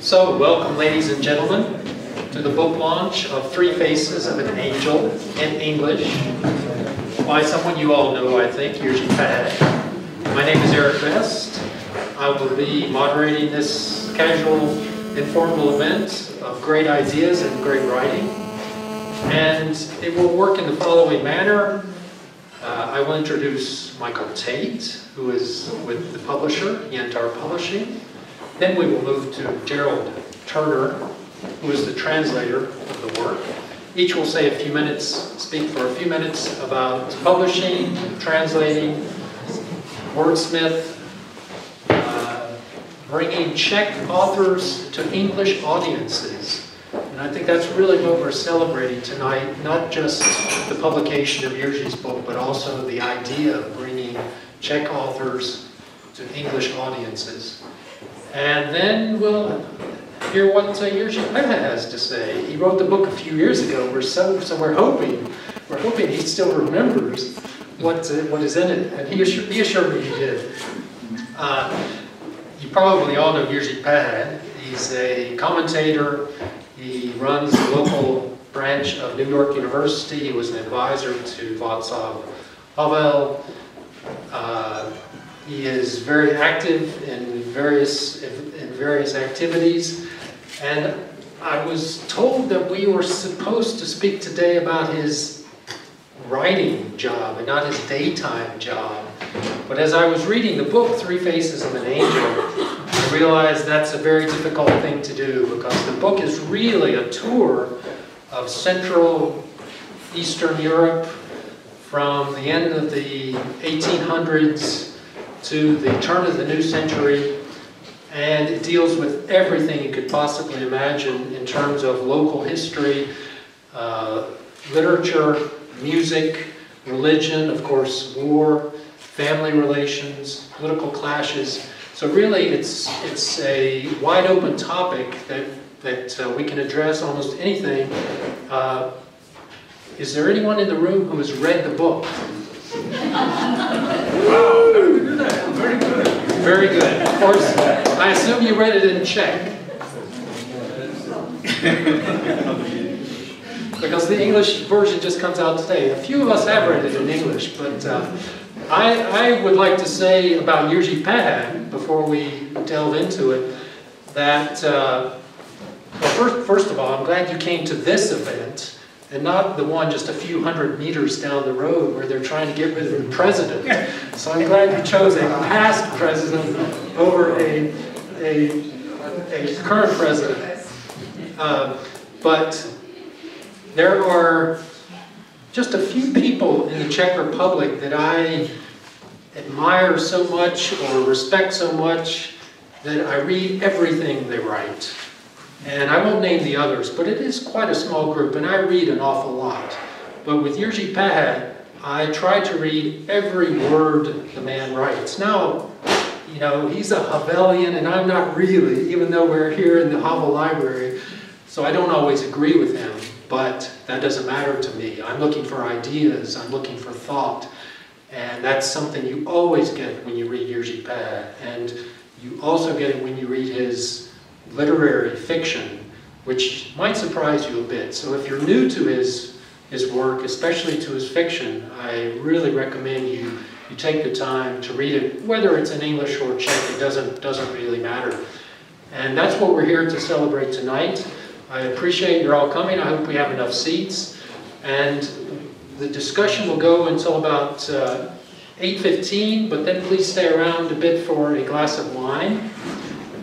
So, welcome ladies and gentlemen to the book launch of Three Faces of an Angel in English by someone you all know, I think, Jiří Pehe. My name is Erik. I will be moderating this casual, informal event of great ideas and great writing. And it will work in the following manner. I will introduce Michael Tate, who is with the publisher, Yantar Publishing. Then we will move to Gerald Turner, who is the translator of the work. Each will say a few minutes, speak for a few minutes about publishing, translating, wordsmith, bringing Czech authors to English audiences. And I think that's really what we're celebrating tonight, not just the publication of Jiří's book, but also the idea of bringing Czech authors to English audiences. And then we'll hear what Jiří Pehe has to say. He wrote the book a few years ago, so we're hoping he still remembers what is in it, and he assured me he did. You probably all know Jiří Pehe. He's a commentator. He runs the local branch of New York University. He was an advisor to Václav Havel. He is very active in various activities, and I was told that we were supposed to speak today about his writing job and not his daytime job. But as I was reading the book, Three Faces of an Angel, I realized that's a very difficult thing to do, because the book is really a tour of Central Eastern Europe from the end of the 1800s to the turn of the new century, and it deals with everything you could possibly imagine in terms of local history, literature, music, religion, of course, war, family relations, political clashes. So really it's a wide open topic that we can address almost anything. Is there anyone in the room who has read the book? Wow, very good. Very good. Of course, I assume you read it in Czech. Because the English version just comes out today. A few of us have read it in English, but I would like to say about Jiří Pehe, before we delve into it, that, well, first of all, I'm glad you came to this event, and not the one just a few hundred meters down the road where they're trying to get rid of the president. So I'm glad you chose a past president over a current president. But there are just a few people in the Czech Republic that I admire so much or respect so much that I read everything they write. And I won't name the others, but it is quite a small group, and I read an awful lot. But with Jiří Pehe, I try to read every word the man writes. Now, you know, he's a Havelian, and I'm not really, even though we're here in the Havel Library, so I don't always agree with him, but that doesn't matter to me. I'm looking for ideas, I'm looking for thought, and that's something you always get when you read Jiří Pehe, and you also get it when you read his literary fiction, which might surprise you a bit. So if you're new to his work, especially to his fiction, I really recommend you take the time to read it, whether it's in English or Czech, it doesn't really matter. And that's what we're here to celebrate tonight. I appreciate you're all coming. I hope we have enough seats. And the discussion will go until about 8:15, but then please stay around a bit for a glass of wine.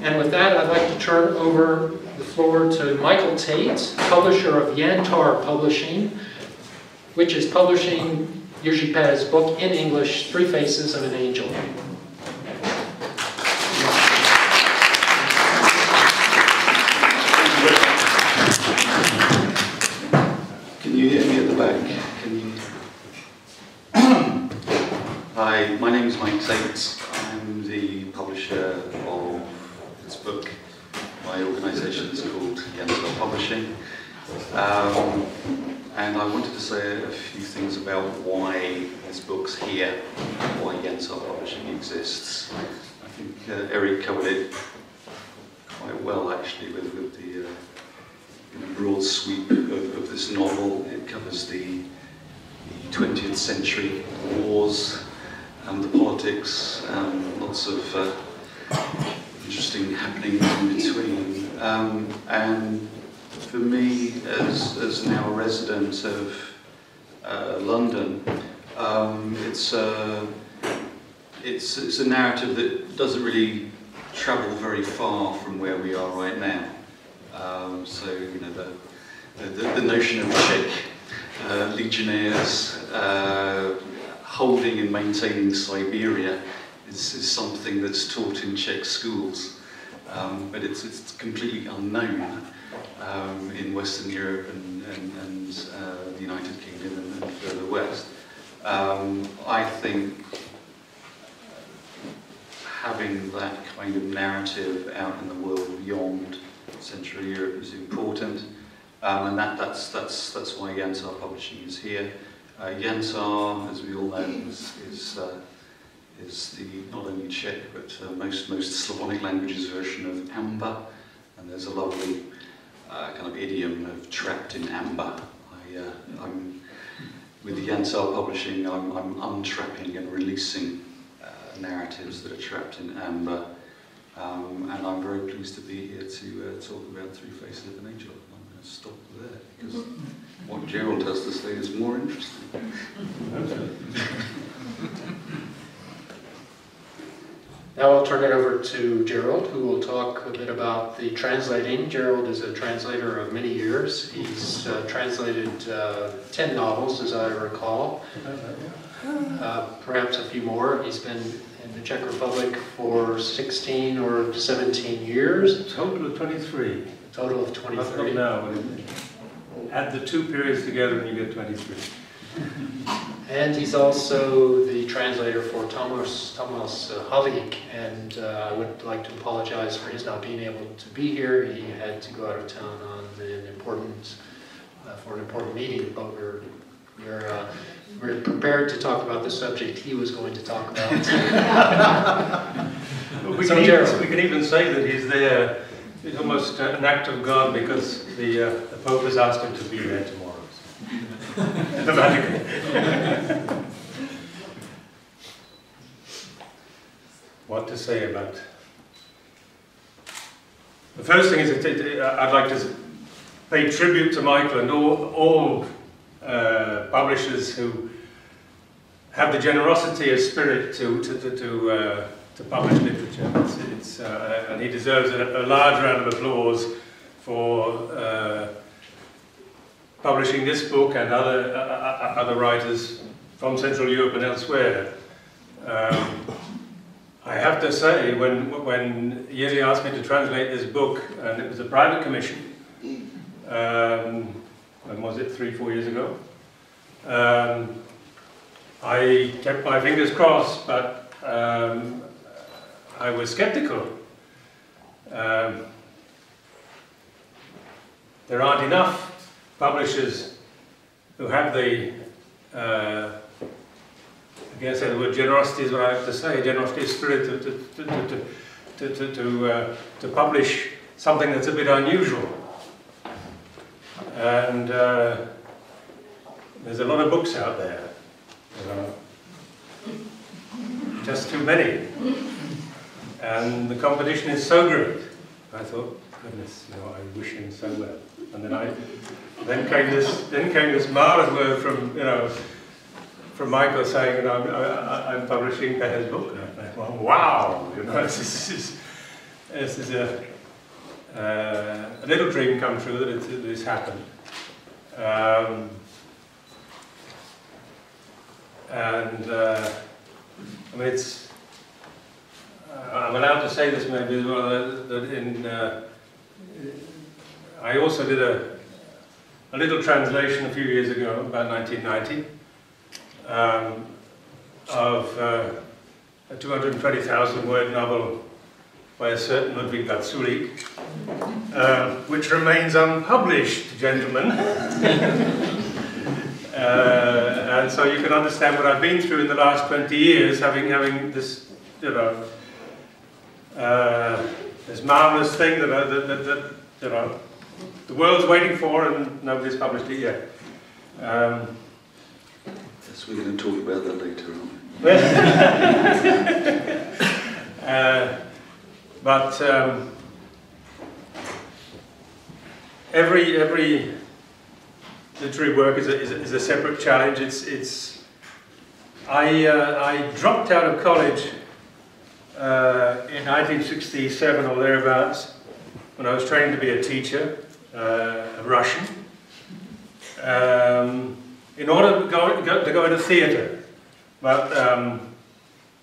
And with that, I'd like to turn over the floor to Michael Tate, publisher of Yantar Publishing, which is publishing Jiří Pehe's book in English, Three Faces of an Angel. Can you hear me at the back? Hi, my name is Mike Tate. I'm the publisher of this book. My organisation is called Yantar Publishing, And I wanted to say a few things about why this book's here, why Jensar Publishing exists. I think Erik covered it quite well, actually, with the broad sweep of this novel. It covers the 20th century wars and the politics, lots of interesting happenings in between. And for me, as now a resident of London, it's a narrative that doesn't really travel very far from where we are right now. So you know, the notion of Czech legionnaires holding and maintaining Siberia is something that's taught in Czech schools, but it's completely unknown in Western Europe and the United Kingdom and further west. I think having that kind of narrative out in the world beyond Central Europe is important, and that's why Jensar Publishing is here. Jensar, as we all know, is the not only Czech but most Slavonic languages version of amber, and there's a lovely kind of idiom of trapped in amber. I'm with Jensar Publishing. I'm untrapping and releasing narratives that are trapped in amber, and I'm very pleased to be here to talk about Three Faces of an Angel. I'm going to stop there because what Gerald has to say is more interesting. Now I'll turn it over to Gerald, who will talk a bit about the translating. Gerald is a translator of many years. He's translated 10 novels, as I recall, perhaps a few more. He's been in the Czech Republic for 16 or 17 years. A total of 23. A total of 23. Not now, add the two periods together and you get 23. And he's also the translator for Thomas Havik, and I would like to apologize for his not being able to be here. He had to go out of town on an important meeting, but we're prepared to talk about the subject he was going to talk about. We can even say that he's there. It's almost an act of God because the Pope has asked him to be there tomorrow. The Vatican. What to say about? The first thing is that I'd like to pay tribute to Michael and all publishers who have the generosity of spirit to publish literature. And he deserves a large round of applause for publishing this book and other writers from Central Europe and elsewhere. I have to say, when Jiří asked me to translate this book, and it was a private commission, when was it, 3-4 years ago? I kept my fingers crossed, but I was skeptical. There aren't enough publishers who have the, I guess the word generosity is what I have to say, generosity of spirit to publish something that's a bit unusual. And there's a lot of books out there. Just too many. And the competition is so great. I thought, goodness, I wish him so well. And then came this marvelous word from Michael saying, I'm publishing Pehe's book. And I thought, well, wow, this is a little dream come true that this happened. I mean, I'm allowed to say this maybe as well, that I also did a little translation a few years ago, about 1990, of a 220,000 word novel by a certain Ludwig Vatsulik, which remains unpublished, gentlemen. And so you can understand what I've been through in the last 20 years, having this, you know, this marvelous thing that you know, the world's waiting for, and nobody's published it yet. Yes, we're going to talk about that later on. But every literary work is a separate challenge. I dropped out of college in 1967 or thereabouts when I was training to be a teacher, a Russian, in order to go into theatre. But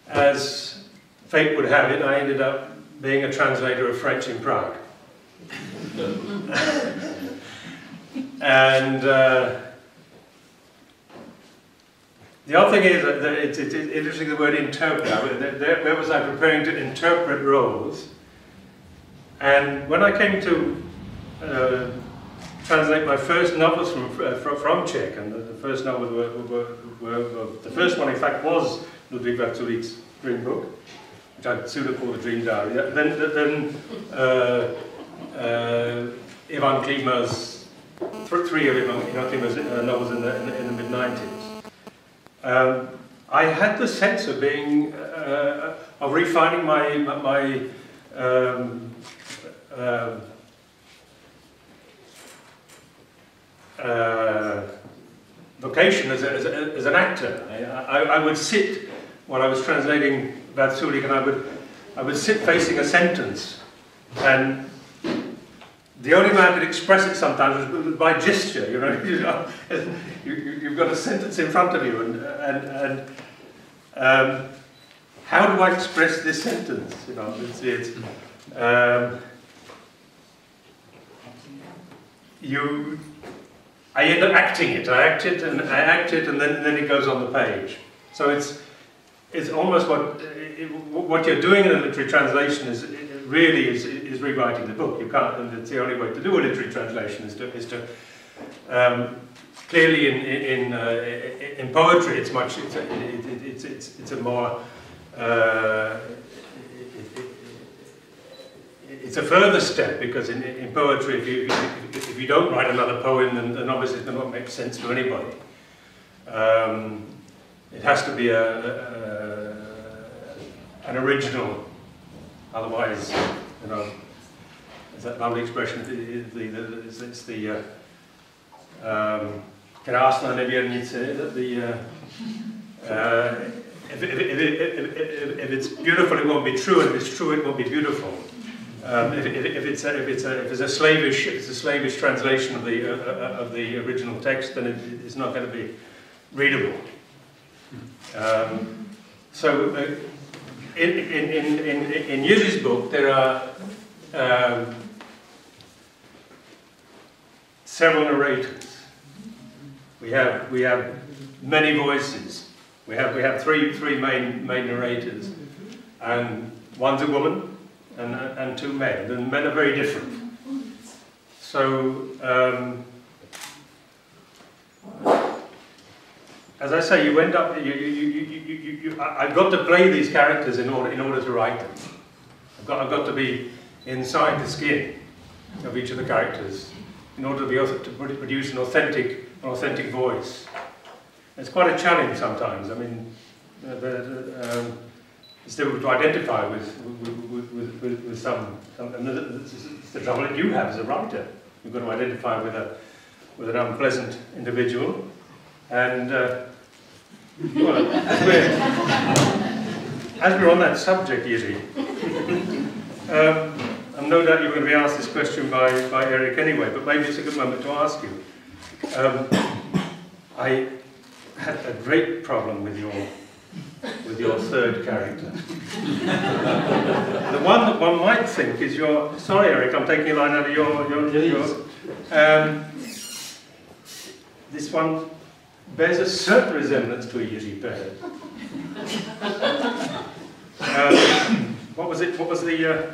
as fate would have it, I ended up being a translator of French in Prague. And the other thing is that it's interesting, the word interpret. Where was I preparing to interpret roles? And when I came to translate my first novels from Czech, and the first novels the first one in fact was Ludwig Vatsulik's Dream Book, which I'd sooner call the Dream Diary. Then Ivan Klima's, three of Ivan Klima's novels in the mid-90s. I had the sense of being, of refining my vocation as an actor. I would sit while I was translating Vatsulik, and I would sit facing a sentence, and the only way I could express it sometimes was by gesture. You've got a sentence in front of you, and how do I express this sentence? You know, I end up acting it. I act it, and then it goes on the page. So it's almost what you're doing in a literary translation is rewriting the book. You can't, and it's the only way to do a literary translation is to clearly in poetry it's a more it's a further step, because in poetry, if you don't write another poem, then obviously it's not make sense to anybody. It has to be an original, otherwise, you know, it's that lovely expression. It's the krásná nevěrnice. If it's beautiful, it won't be true, and if it's true, it won't be beautiful. If it's a slavish translation of the original text, then it's not going to be readable. So in Jiří's book, there are several narrators. We have many voices. We have three main narrators, and one's a woman and two men. The men are very different. So as I say, you end up. I've got to play these characters in order to write them. I've got to be inside the skin of each of the characters in order to produce an authentic voice. It's quite a challenge sometimes. I mean, it's difficult to identify with some. And it's the trouble that you have as a writer. You've got to identify with an unpleasant individual, and well, as we're on that subject, Jiří, I'm no doubt you're going to be asked this question by Erik anyway, but maybe it's a good moment to ask you. I had a great problem with your third character. The one that one might think is your... Sorry, Erik, I'm taking a line out of your this one bears a certain resemblance to a Jiří Pehe. What was it? What was the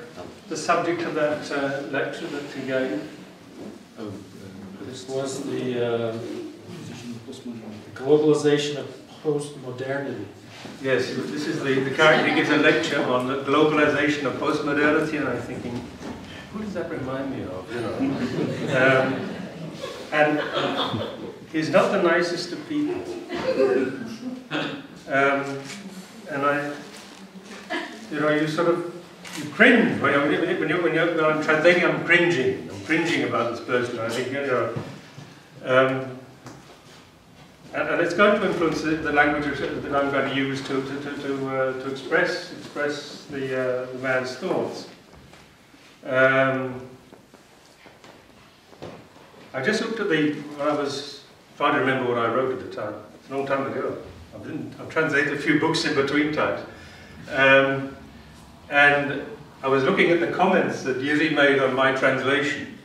subject of that lecture that you gave? This was the globalization of postmodernity. Yes, this is the character gives a lecture on the globalization of postmodernity, and I'm thinking, who does that remind me of? You know, and he's not the nicest of people. And you sort of cringe when I'm translating. I'm cringing about this person. I think and it's going to influence the language that I'm going to use to express the man's thoughts. I just looked at when I was trying to remember what I wrote at the time. It's a long time ago. I've translated a few books in between times. And I was looking at the comments that Jiří made on my translation.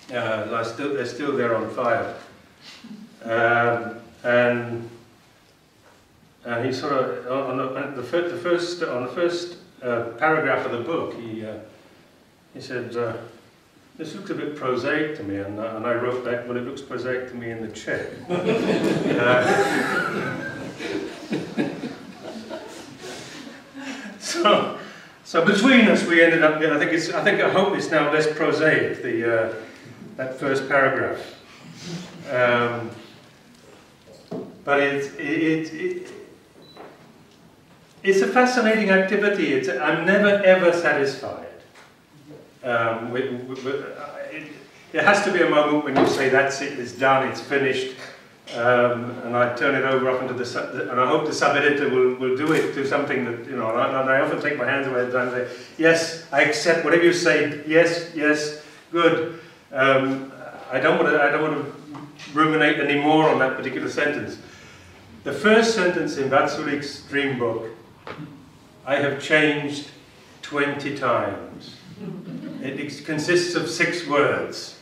They're still there on file. And he sort of on the first paragraph of the book, he said, "This looks a bit prosaic to me," and I wrote back, "Well, it looks prosaic to me in the Czech." So between us, we ended up. I hope it's now less prosaic. That first paragraph. But it's a fascinating activity. I'm never ever satisfied. There has to be a moment when you say, "That's it. It's done. It's finished," and I turn it over up into and I hope the sub-editor will do something that And I often take my hands away at the time and say, "Yes, I accept whatever you say. Yes, yes, good." I don't want to ruminate anymore on that particular sentence. The first sentence in Václav's dream book, I have changed 20 times. It consists of 6 words.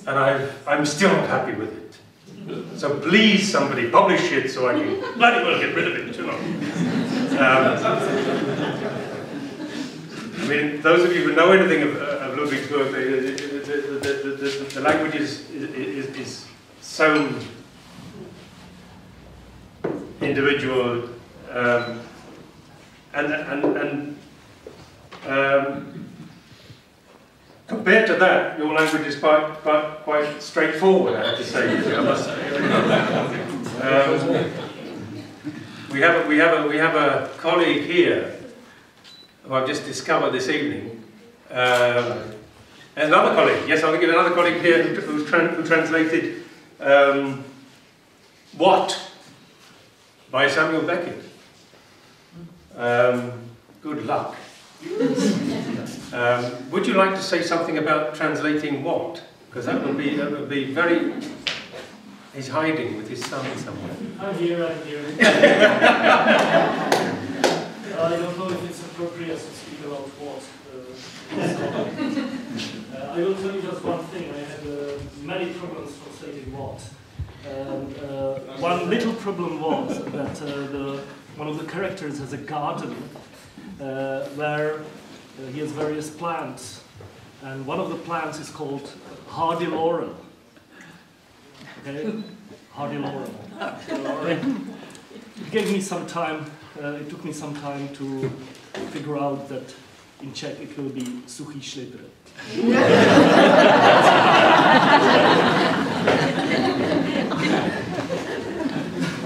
And I'm still not happy with it. So please, somebody publish it so I can bloody well get rid of it, I mean, those of you who know anything of Ludwig's work, the language is so individual, compared to that, your language is quite straightforward, I have to say. I must say. We have a colleague here who I've just discovered this evening. Another colleague, yes, I'll give another colleague here who translated What by Samuel Beckett. Good luck. Would you like to say something about translating What? Because that would be very. He's hiding with his son somewhere. I'm here. I don't know if it's appropriate to speak about what. I will tell you just one thing. I had many problems translating what. One little problem was that one of the characters has a garden where he has various plants, and one of the plants is called hardy laurel. Okay, hardy laurel. It gave me some time. It took me some time to figure out that in Czech it will be suchý šlipr.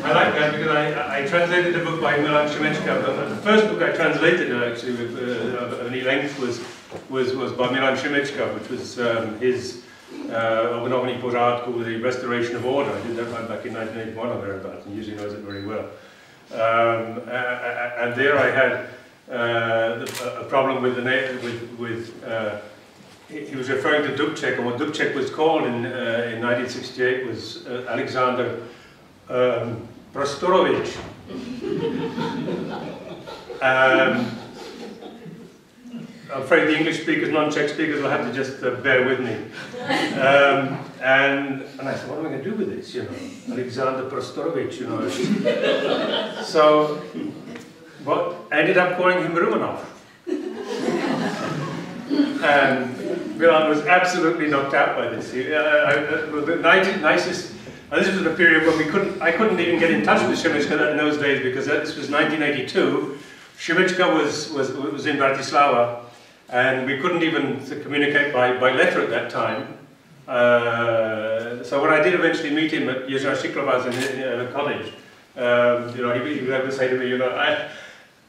I like that because I translated a book by Milan Šimečka. The first book I translated actually of any length was by Milan Šimečka, which was his Obnovení pořádku, the Restoration of Order. I did that back in 1981 or thereabouts, and usually knows it very well. And there I had a problem with he was referring to Dubček, and what Dubček was called in 1968 was Alexander Prostorovich. I'm afraid the English speakers, non-Czech speakers will have to just bear with me. And I thought, what am I going to do with this, Alexander Prostorovich, So, I ended up calling him Romanov. And Milan was absolutely knocked out by this. The nicest, this was a period when I couldn't even get in touch with Šimečka in those days, because this was 1982. Šimečka was in Bratislava, and we couldn't even communicate by letter at that time. So when I did eventually meet him at Jiří Pehe's in a college, you know, he would have to say to me, you know,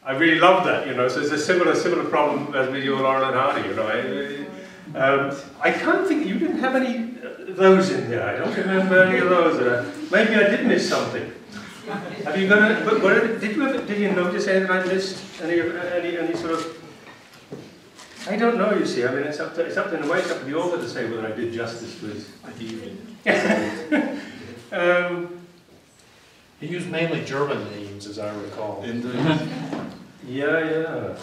I really love that, you know. So it's a similar problem as with you, Laurel and Hardy, you know. I can't think, you didn't have any of those in there. I don't remember any of those. Maybe I did miss something. Have you got a, but did you notice anything I missed? Any sort of, I don't know, you see. I mean, it's up to in a way, it's up to the author to say whether I did justice to his evening. He used mainly German names, as I recall. Yeah.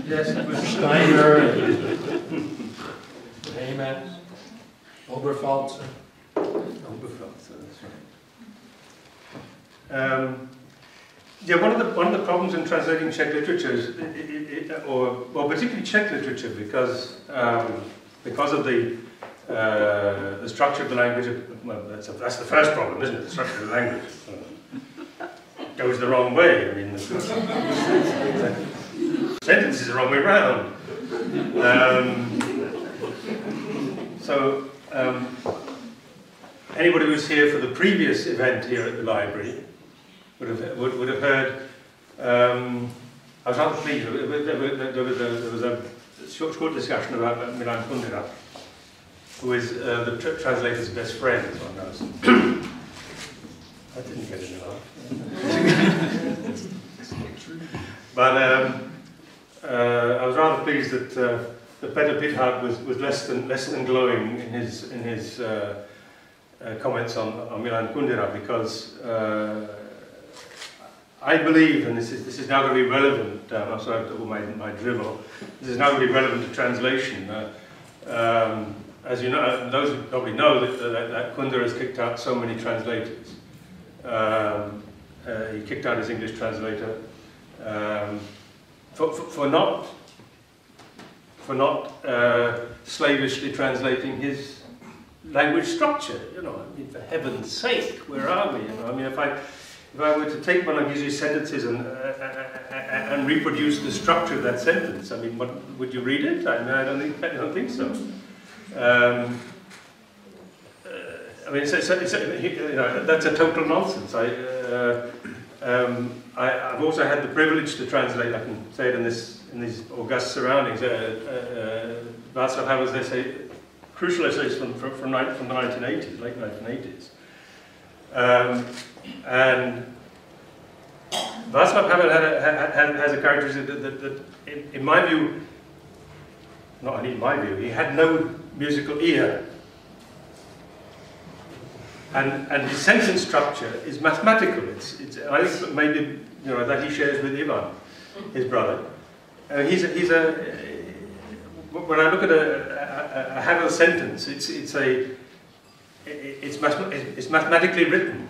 Yes, it was Schneider, Heyman, Oberpfalzer. Oberpfalzer, that's right. Yeah, one of the problems in translating Czech literature is, or particularly Czech literature, because of the structure of the language. Well, that's the first problem, isn't it? The structure of the language goes the wrong way. I mean, the sentence is the wrong way round. Anybody who was here for the previous event here at the library would have heard. I was rather pleased. There was a short discussion about Milan Kundera, who is the translator's best friend, as one knows. I didn't get any laugh. But I was rather pleased that Peter Pithard was less than glowing in his comments on Milan Kundera, because I believe, and this is now going to be relevant. I'm sorry for my drivel. This is now going to be relevant to translation. As you know, those who probably know that Kundera has kicked out so many translators. He kicked out his English translator for not slavishly translating his language structure. You know, I mean, for heaven's sake, where are we? You know, I mean, if I were to take one of Jiří's sentences and reproduce the structure of that sentence, I mean, would you read it? I mean, I don't think so. I mean, you know, that's a total nonsense. I've also had the privilege to translate. I can say it in these august surroundings. Václav Havel's essay, crucial essays from the 1980s, late 1980s, and Václav Havel has a characteristic that in my view, not only in my view, he had no musical ear. And his sentence structure is mathematical. I think maybe, you know, that he shares with Ivan, his brother. When I look at a Havel sentence, it's mathematically written.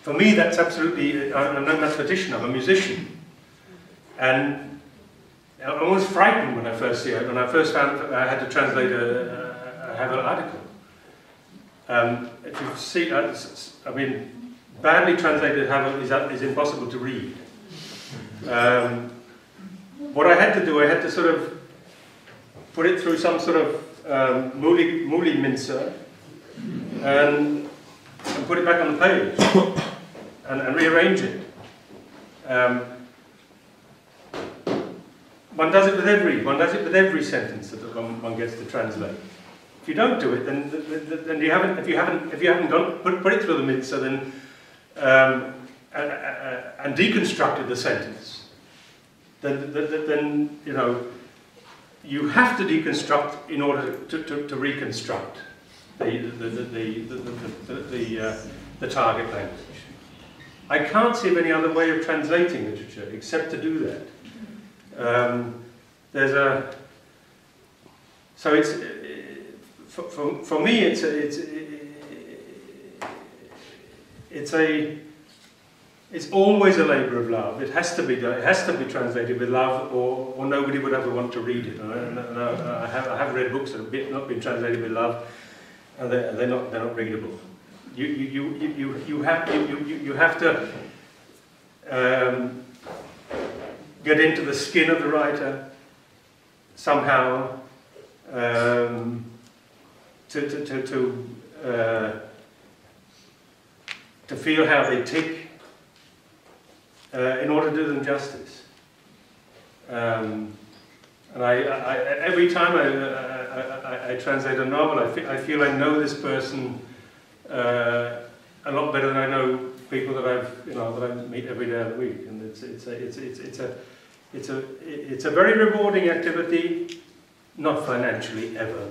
For me, that's absolutely. I'm not a mathematician. I'm a musician, and I was almost frightened when I first see it. When I first found I had to translate a Havel article. If you see, I mean, badly translated Havel is impossible to read. What I had to do, I had to sort of put it through some sort of Muli mincer and put it back on the page and rearrange it. One does it with every sentence that one gets to translate. If you don't do it, then you haven't. If you haven't put it through the mincer, then and deconstructed the sentence, then you know you have to deconstruct in order to reconstruct the target language. I can't see of any other way of translating literature except to do that. So it's. For me, it's a it's always a labour of love. It has to be done. It has to be translated with love, or nobody would ever want to read it. And I have read books that have not been translated with love, and they're not readable. You have to get into the skin of the writer somehow, to feel how they tick, in order to do them justice. And every time I translate a novel, I feel I know this person a lot better than I know people that I meet every day of the week. And it's a very rewarding activity, not financially ever.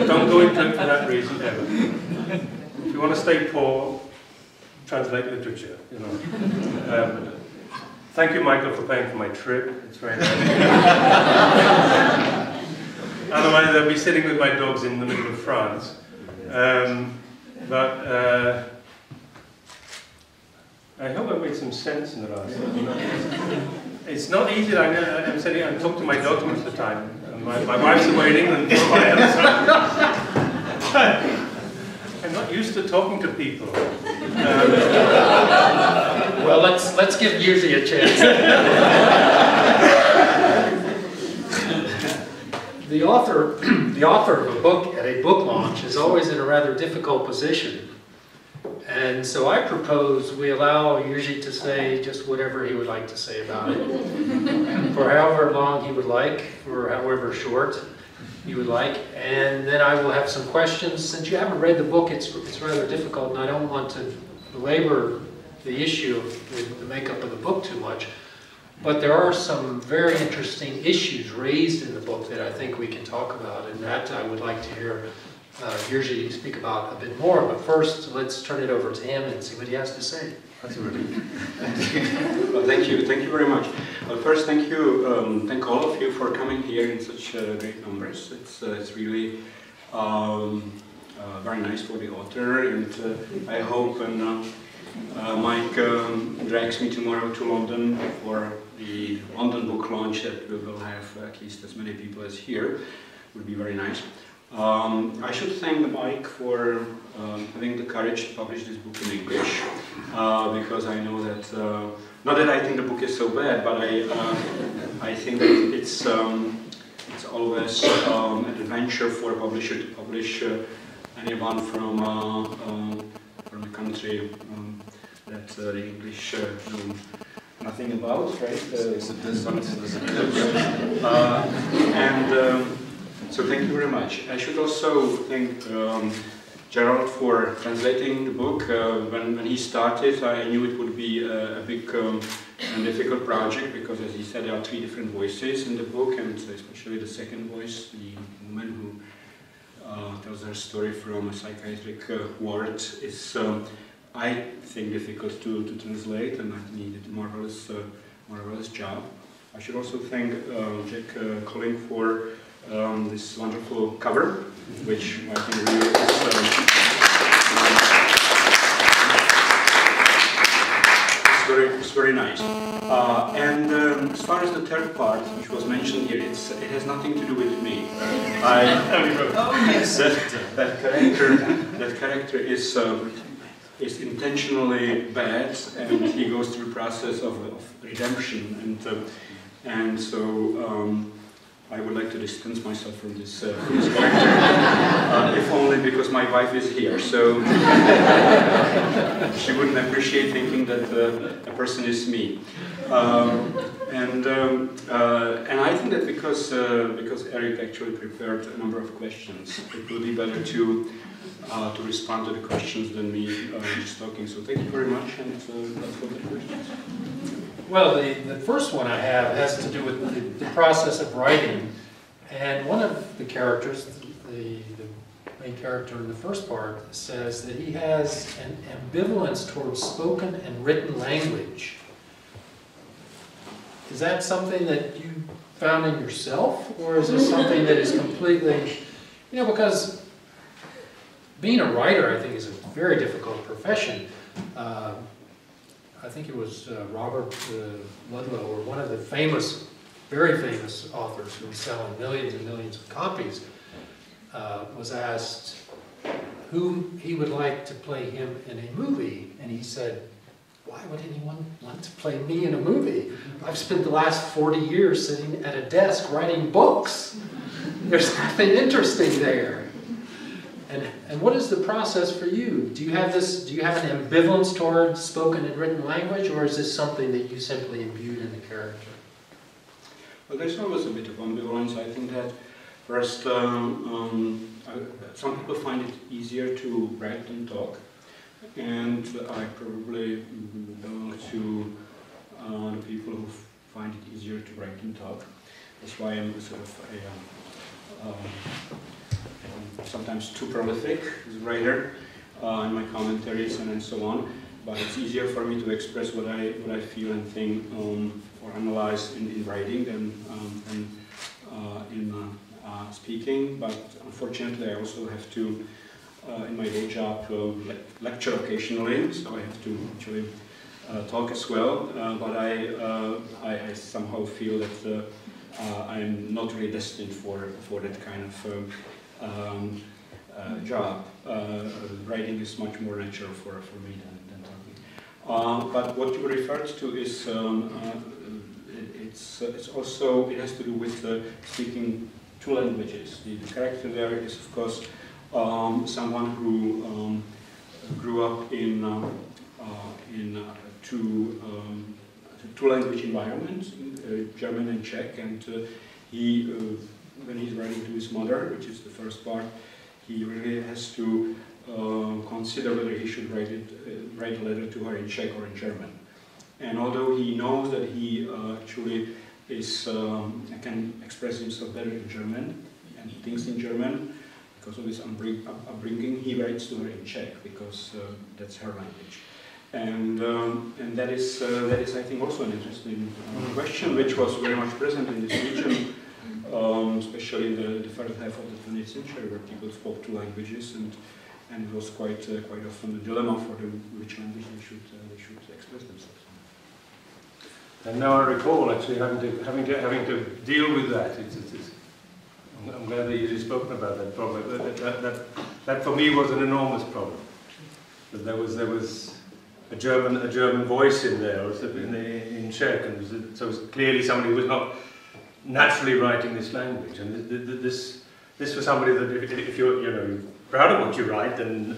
Don't go into it for that reason ever. If you want to stay poor, translate literature, you know. Thank you, Michael, for paying for my trip. It's very nice. Otherwise, I'll be sitting with my dogs in the middle of France. I hope I made some sense in the last. It's not easy. I'm sitting and talk to my dogs most of the time. And my wife's away in England. I'm not used to talking to people. Well, let's give Jiří a chance. The author of a book at a book launch is always in a rather difficult position. And so I propose we allow Jiří to say just whatever he would like to say about it, for however long he would like, or however short he would like, and then I will have some questions. Since you haven't read the book, it's rather difficult, and I don't want to belabor the issue with the makeup of the book too much. But there are some very interesting issues raised in the book that I think we can talk about, and that I would like to hear Jiří speak about a bit more. But first, let's turn it over to him and see what he has to say. Absolutely. Well, thank you very much. Well, first, thank all of you for coming here in such great numbers. It's really very nice for the author, and I hope when Mike drags me tomorrow to London for the London book launch, that we will have at least as many people as here. Would be very nice. I should thank Mike for having the courage to publish this book in English, because I know that, not that I think the book is so bad, but I think that it's always an adventure for a publisher to publish anyone from a country that the English know nothing about, right? So thank you very much. I should also thank Gerald for translating the book. When he started, I knew it would be a big and difficult project, because, as he said, there are 3 different voices in the book, and especially the second voice, the woman who tells her story from a psychiatric ward, is, I think, difficult to translate, and I needed a marvelous job. I should also thank Jack Colling for this wonderful cover, which I think really is it's very nice. And as far as the third part, which was mentioned here, it has nothing to do with me. That character is intentionally bad, and he goes through the process of redemption, and so. I would like to distance myself from this character, if only because my wife is here, so she wouldn't appreciate thinking that a person is me. And I think that because Erik actually prepared a number of questions, it will be better to respond to the questions than me just talking. So thank you very much, and let's go to the questions. Well, the first one I have has to do with the process of writing, and one of the characters, the main character in the first part, says that he has an ambivalence towards spoken and written language. Is that something that you found in yourself, or is this something that is completely, because being a writer, I think, is a very difficult profession. I think it was Robert Ludlow, or one of the famous, very famous authors who was selling millions and millions of copies, was asked whom he would like to play him in a movie, and he said, "Why would anyone want to play me in a movie? I've spent the last 40 years sitting at a desk writing books. There's nothing interesting there." And what is the process for you? Do you have this? Do you have an ambivalence toward spoken and written language, or is this something that you simply imbued in the character? Well, there's always a bit of ambivalence. I think that first, some people find it easier to write than talk, and I probably belong to the people who find it easier to write than talk. That's why I'm sort of sometimes too prolific as a writer in my commentaries and so on. But it's easier for me to express what I feel and think or analyze in writing than in speaking. But unfortunately, I also have to, in my day job, lecture occasionally, so I have to actually talk as well. But I somehow feel that I'm not really destined for that kind of job. Writing is much more natural for me than talking. But what you referred to is it's also, it has to do with speaking two languages. The character there is, of course, someone who grew up in two-language environment, German and Czech, and he, when he's writing to his mother, which is the first part, he really has to consider whether he should write a letter to her in Czech or in German. And although he knows that he actually can express himself better in German and he thinks in German, because of his upbringing, he writes to her in Czech because that's her language. And that is I think also an interesting question, which was very much present in this region, especially in the first half of the 20th century, where people spoke two languages, and it was quite often a dilemma for them which language they should express themselves. And now I recall actually having to deal with that. I'm glad that you've spoken about that problem. That for me was an enormous problem. That there was a German voice in there, in Czech, and so it was clearly somebody who was not naturally writing this language. And this was somebody that if you're proud of what you write, then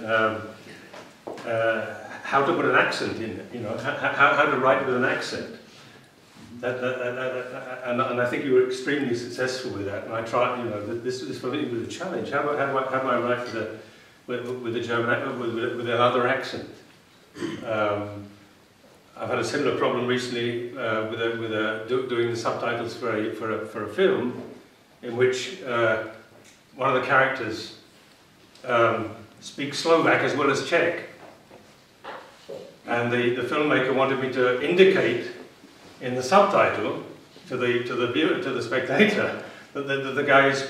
how to put an accent in it, how to write with an accent. And I think you were extremely successful with that. And I tried, this for me was a challenge. How do I write with a German with another accent? I've had a similar problem recently doing the subtitles for a film, in which one of the characters speaks Slovak as well as Czech, and the filmmaker wanted me to indicate in the subtitle to the viewer, to the spectator, that the guy is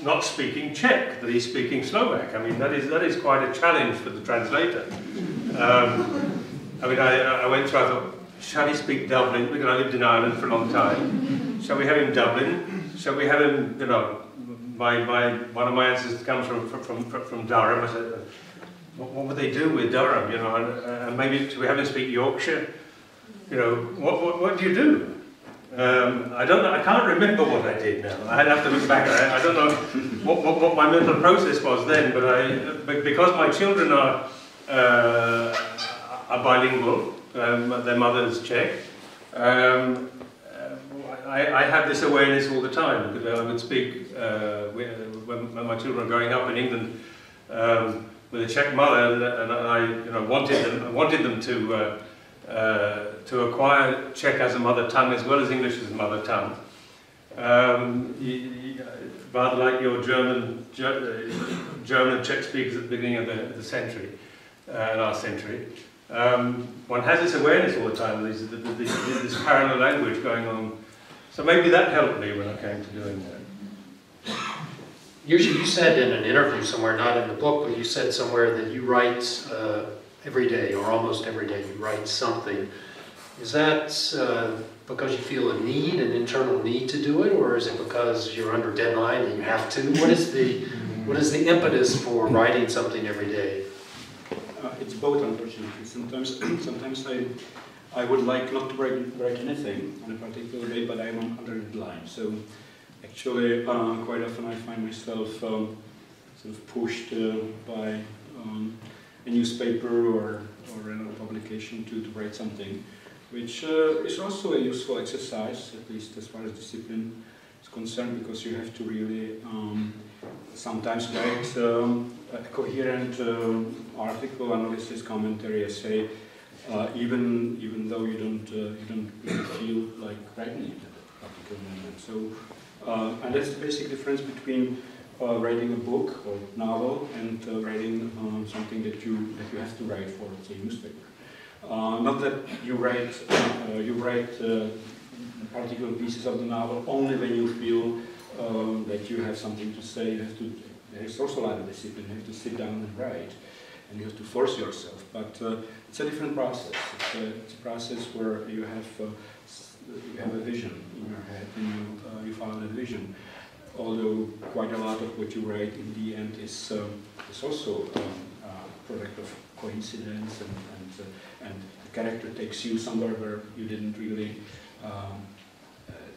not speaking Czech, that he's speaking Slovak. I mean, that is quite a challenge for the translator. I mean, I went through, I thought, shall he speak Dublin? Because I lived in Ireland for a long time. Shall we have him Dublin? Shall we have him, one of my answers comes from Durham. I said, what would they do with Durham? And maybe should we have him speak Yorkshire? What do you do? I don't know. I can't remember what I did now. I'd have to look back. I don't know what my mental process was then. But because my children are bilingual, their mother's Czech, I have this awareness all the time, because I would speak when my children were growing up in England with a Czech mother, and I wanted them to acquire Czech as a mother tongue as well as English as a mother tongue. Rather like your German and Czech speakers at the beginning of the century, last century. One has this awareness all the time, this parallel language going on. So maybe that helped me when I came to doing that. You said in an interview somewhere, not in the book, but you said somewhere that you write every day or almost every day you write something. Is that because you feel a need, an internal need to do it, or is it because you're under deadline and you have to? What is the impetus for writing something every day? It's both, unfortunately. Sometimes I would like not to write anything on a particular day, but I'm under deadline. So actually, quite often I find myself sort of pushed by a newspaper or another publication to write something, which is also a useful exercise, at least as far as discipline is concerned, because you have to really sometimes write a coherent article, analysis, commentary, essay, even though you don't really feel like writing it at that particular moment. So, and that's the basic difference between writing a book or novel and writing something that you have to write for, say, a newspaper. Not that you write particular pieces of the novel only when you feel that you have something to say. There's also a lot of discipline. You have to sit down and write, and you have to force yourself. But it's a different process. It's a process where you have a vision in your head, and you follow that vision. Although quite a lot of what you write in the end is also a product of coincidence, and the character takes you somewhere where you didn't really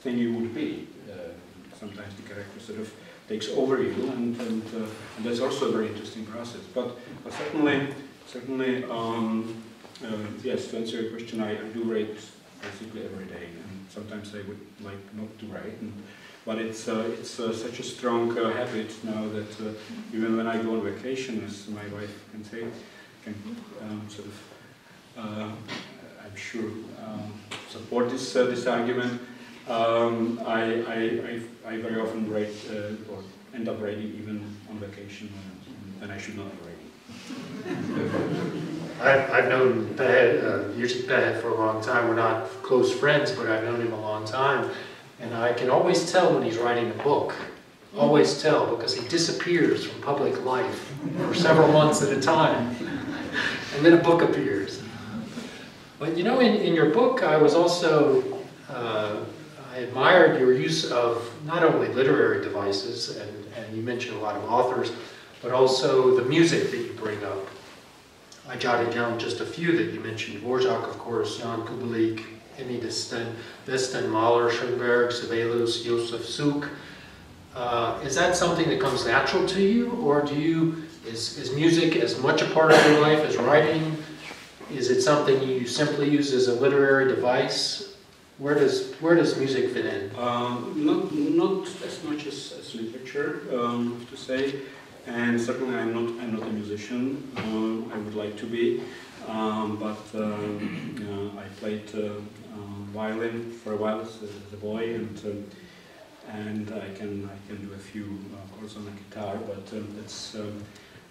think you would be. Sometimes the character sort of takes over you, and that's also a very interesting process. But certainly, yes, to answer your question, I do write basically every day, and sometimes I would like not to write. But it's such a strong habit now that even when I go on vacation, as my wife can say, I'm sure support this argument. I very often write or end up writing even on vacation when I should not be writing. I've known Jiří Pehe for a long time. We're not close friends, but I've known him a long time. And I can always tell when he's writing a book. Always tell, because he disappears from public life for several months at a time. And then a book appears. But you know, in your book, I was also, I admired your use of not only literary devices, and you mentioned a lot of authors, but also the music that you bring up. I jotted down just a few that you mentioned. Dvorak, of course, Jan Kubelik, Emmy Westen, Mahler, Schoenberg, Sibelius, Josef Suk. Is that something that comes natural to you, or is music as much a part of your life as writing? Is it something you simply use as a literary device? Where does music fit in? Not as much as literature, to say, and certainly I'm not a musician. I would like to be, but I played violin for a while as a boy, and I can do a few chords on the guitar, but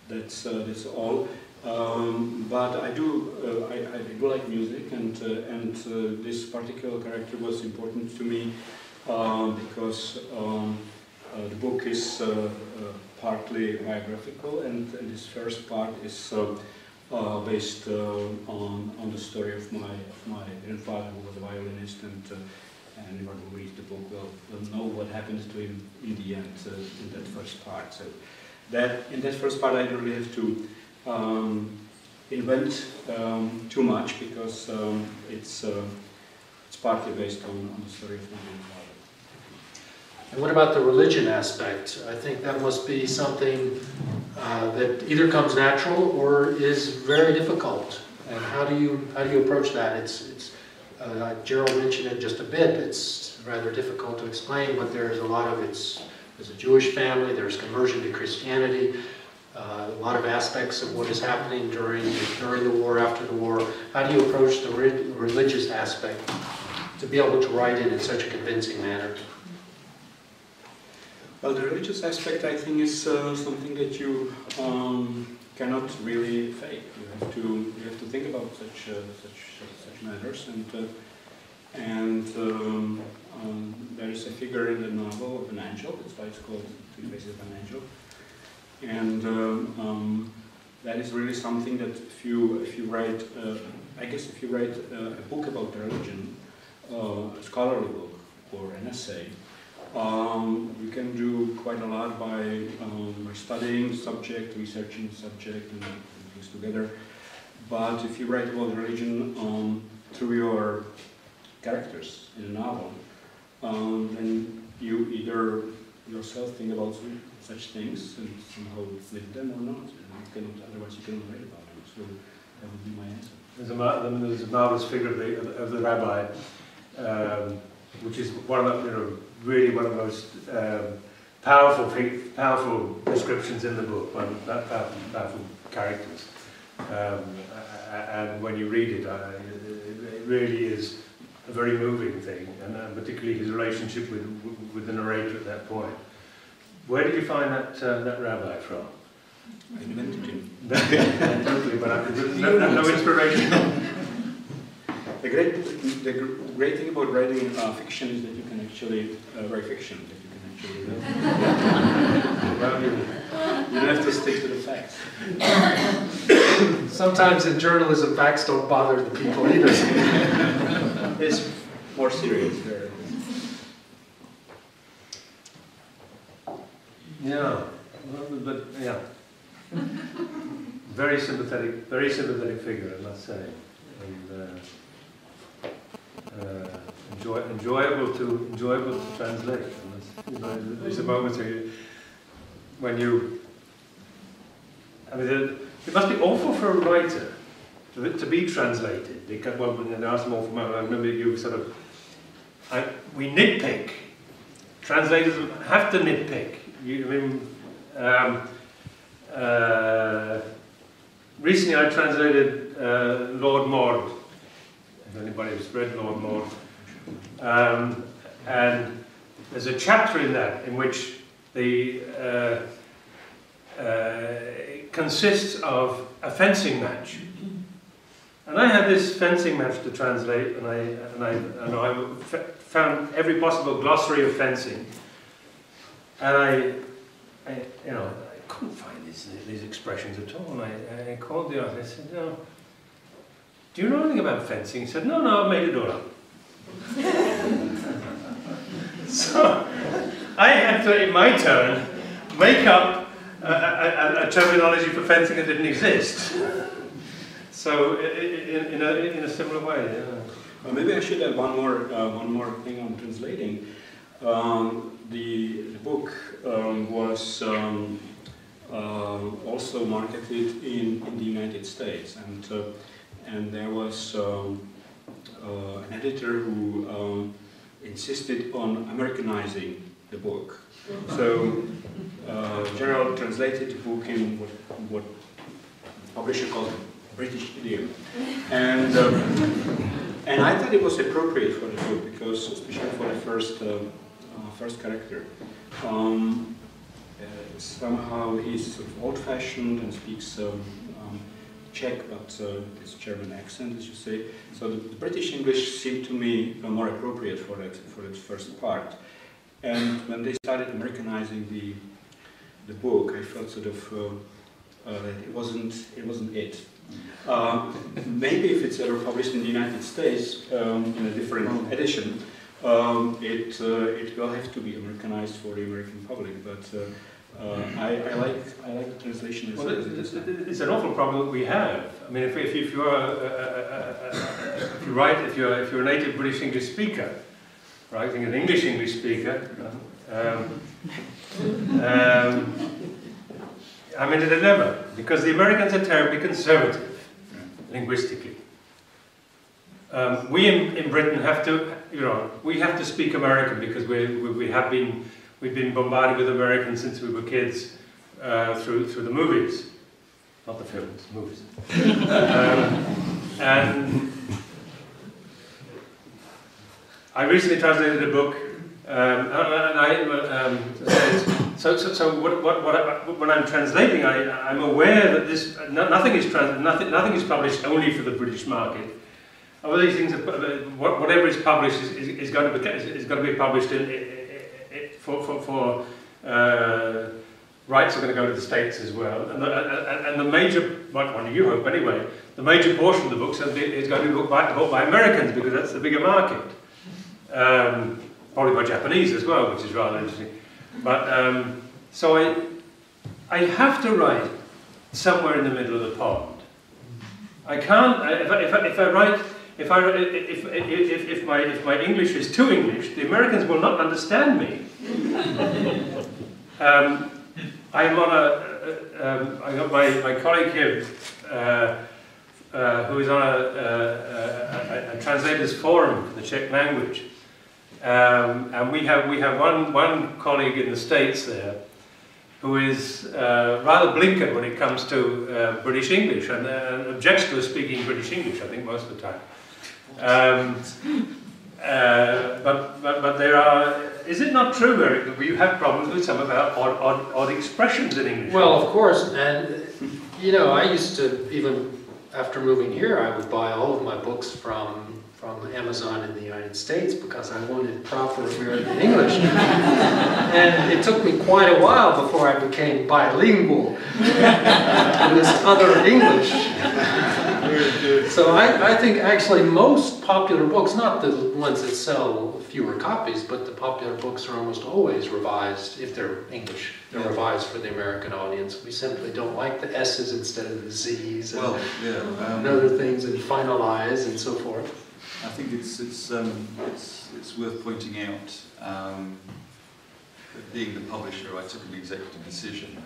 that's all. But I do like music, and this particular character was important to me because the book is partly biographical, and this first part is based on the story of my grandfather, who was a violinist, and anyone who reads the book will know what happens to him in the end in that first part. So in that first part, I don't really have to invent too much, because it's partly based on the story of my grandfather. And what about the religion aspect? I think that must be something that either comes natural or is very difficult. And how do you approach that? It's Gerald mentioned it just a bit. It's rather difficult to explain, but there's a lot of there's a Jewish family, there's conversion to Christianity, a lot of aspects of what is happening during the war, after the war. How do you approach the religious aspect to be able to write it in such a convincing manner? Well, the religious aspect, I think, is something that you cannot really fake. You have to think about such matters, and there is a figure in the novel of an angel. That's why it's called Three Faces of an Angel. And that is really something that if you write, I guess if you write a book about religion, a scholarly book or an essay, you can do quite a lot by studying the subject, researching the subject, and things together. But if you write about religion through your characters in a novel, then you either yourself think about such things and somehow live them or not. Otherwise you cannot write about them. So that would be my answer. There's a marvelous figure of the rabbi, which is one of the, really one of the most powerful descriptions in the book, one of the powerful characters. And when you read it, it really is a very moving thing, and particularly his relationship with the narrator at that point. Where did you find that rabbi from? I invented him. Totally, but no inspiration. The great thing about writing fiction is that you can actually write fiction. That you can actually well, you don't have to stick to the facts. Sometimes in journalism, facts don't bother the people either. It's more serious. Yeah, but yeah, very sympathetic figure, I must say, and enjoyable to translate. And there's a moment when you, I mean, it must be awful for a writer to be translated. Because, well, when there are some awful moments, I remember you sort of, we nitpick. Translators have to nitpick. Recently I translated Lord Maud, if anybody has read Lord Maud, and there's a chapter in that in which it consists of a fencing match. And I had this fencing match to translate, and I found every possible glossary of fencing. And I couldn't find these expressions at all. And I called the author. I said, "No, do you know anything about fencing?" He said, "No, I've made it all up." So I had to, in my turn, make up a terminology for fencing that didn't exist. So in a similar way. Yeah. Well, maybe I should add one more thing on translating. The book was also marketed in the United States, and there was an editor who insisted on Americanizing the book. So Gerald translated the book in what the publisher called British idiom, and I thought it was appropriate for the book because, especially for the first character, somehow he's sort of old-fashioned and speaks Czech, but it's German accent, as you say. So the British English seemed to me more appropriate for that first part. And when they started Americanizing the book, I felt sort of that it wasn't it. Maybe if it's ever published in the United States in a different edition, it will have to be Americanized for the American public. But I like the translation. Well, it's an awful problem that we have. I mean, if you're a native British English speaker, writing an English speaker, I'm in a dilemma because the Americans are terribly conservative linguistically. We in Britain have to, we have to speak American because we've been bombarded with Americans since we were kids through the movies, not the films, movies. And I recently translated a book, so when I'm translating, I'm aware that nothing is published only for the British market. All these things, whatever is published is going to be published rights are going to go to the States as well. And the major, what do you hope anyway, the major portion of the books is going to be bought by Americans, because that's the bigger market. Probably by Japanese as well, which is rather interesting. But so I have to write somewhere in the middle of the pond. I can't. If my English is too English, the Americans will not understand me. I'm on I got my colleague here, who is on a translators forum for the Czech language, and we have one colleague in the States there, who is rather blinkered when it comes to British English, and objects to us speaking British English, I think, most of the time. But there are. Is it not true, Erik, that you have problems with some of our odd expressions in English? Well, of course, and you know, I used to, even after moving here, I would buy all of my books from Amazon in the United States because I wanted proper American English. And it took me quite a while before I became bilingual in this other English. So I think actually most popular books, not the ones that sell fewer copies, but the popular books are almost always revised, if they're English. They're revised for the American audience. We simply don't like the S's instead of the Z's and, and other things, and finalize and so forth. I think it's worth pointing out that being the publisher, I took an executive decision,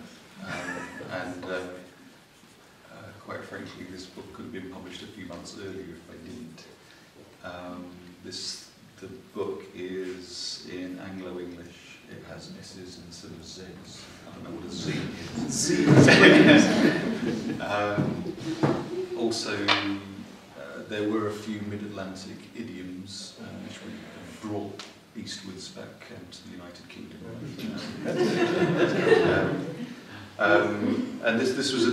and quite frankly, this book could have been published a few months earlier if I didn't. The book is in Anglo-English. It has S's instead of Z's. I don't know what a Z is. Also, there were a few mid-Atlantic idioms which we brought eastwards back to the United Kingdom. And this was a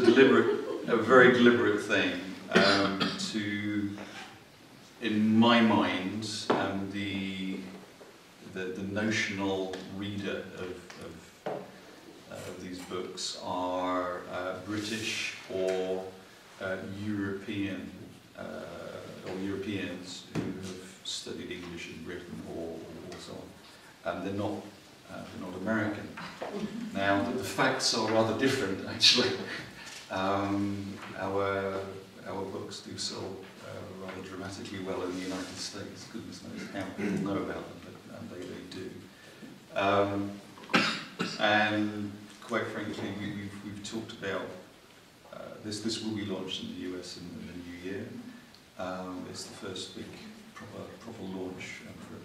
very deliberate thing to, in my mind, the notional reader of these books are British or European. Or Europeans who have studied English in Britain or so on, and they're not American. Now the facts are rather different, actually. Our books do sell rather dramatically well in the United States. Goodness knows how people know about them, but they do. And quite frankly, we've talked about this will be launched in the US in the new year. It's the first big proper launch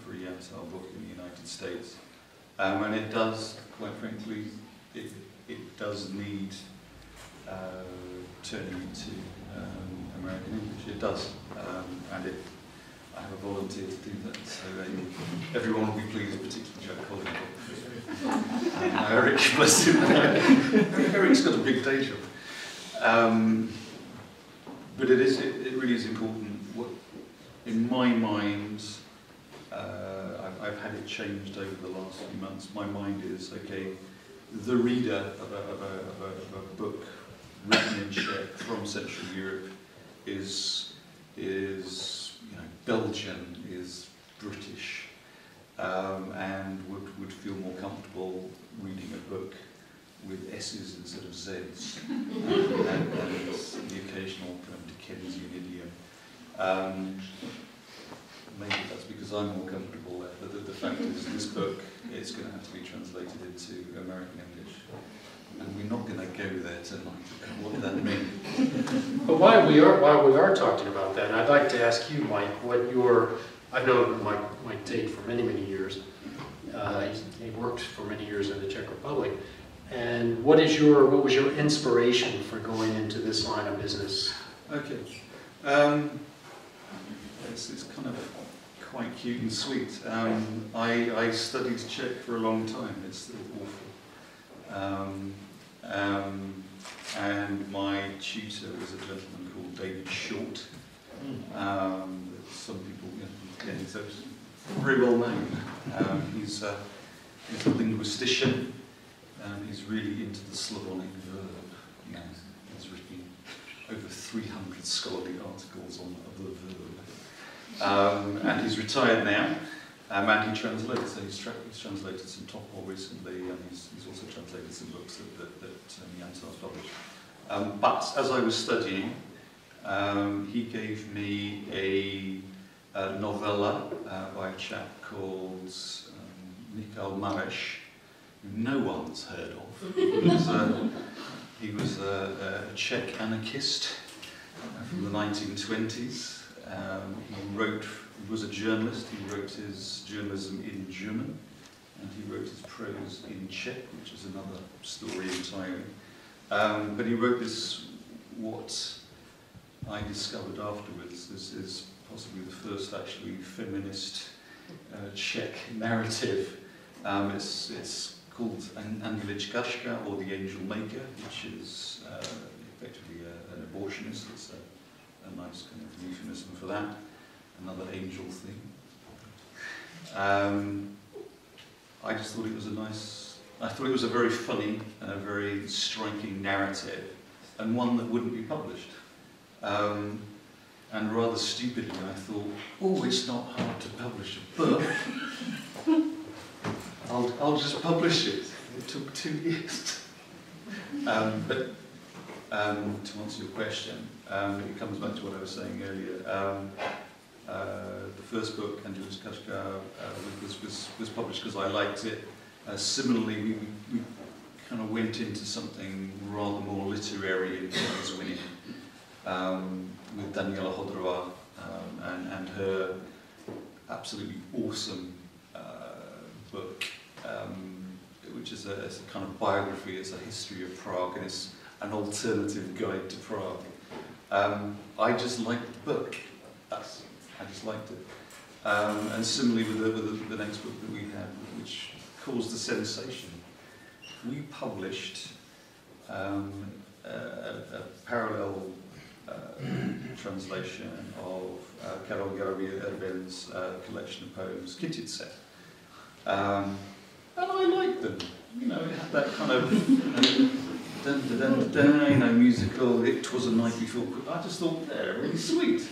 for a Yansar book in the United States, and it does, quite frankly, it does need turning into American English. It does, and I have a volunteer to do that, so everyone will be pleased, particularly Joe Collins. Erik, bless him. Erik's got a big day job. But it really is important. In my mind, I've had it changed over the last few months. My mind is, okay, the reader of a book written in Czech from Central Europe is Belgian, is British, and would feel more comfortable reading a book with S's instead of Z's, and the occasional Dickensian idiom. Maybe that's because I'm more comfortable there, but the fact is this book is going to have to be translated into American English, and we're not going to go there tonight. What does that mean? But while we are talking about that, I'd like to ask you, Mike, I've known Mike Tate for many years. He worked for many years in the Czech Republic. And what was your inspiration for going into this line of business? Okay, it's kind of quite cute and sweet. I studied Czech for a long time. It's awful. And my tutor was a gentleman called David Short. Some people, he's very well known. He's a linguistician. He's really into the Slavonic verb. He's written over 300 scholarly articles on the verb. And he's retired now, and he translates. So he's translated some Topol recently, and he's also translated some books that Janssar's published. But as I was studying, he gave me a novella by a chap called Michal Maresh, who no one's heard of. He was a Czech anarchist from the 1920s. He was a journalist. He wrote his journalism in German, and he wrote his prose in Czech, which is another story entirely. But he wrote this, what I discovered afterwards, this is possibly the first actually feminist Czech narrative. It's called Angeličkaška, or the Angel Maker, which is effectively an abortionist. It's a nice kind of euphemism for that. Another angel thing. I just thought it was I thought it was a very funny and a very striking narrative, and one that wouldn't be published. And rather stupidly, I thought, oh, it's not hard to publish a book. I'll just publish it. It took 2 years. But to answer your question, it comes back to what I was saying earlier. The first book, Angeličkaška, was published because I liked it. Similarly, we kind of went into something rather more literary in prize winning with Daniela Hodrova and her absolutely awesome book, which is a kind of biography. It's a history of Prague, and it's an alternative guide to Prague. I just liked the book. I just liked it. And similarly with the next book that we had, which caused a sensation. We published a parallel translation of Karel Garabia-Erben's collection of poems, Kytice. And I liked them. You know, it had that kind of musical, it was a night before. I just thought they're really sweet.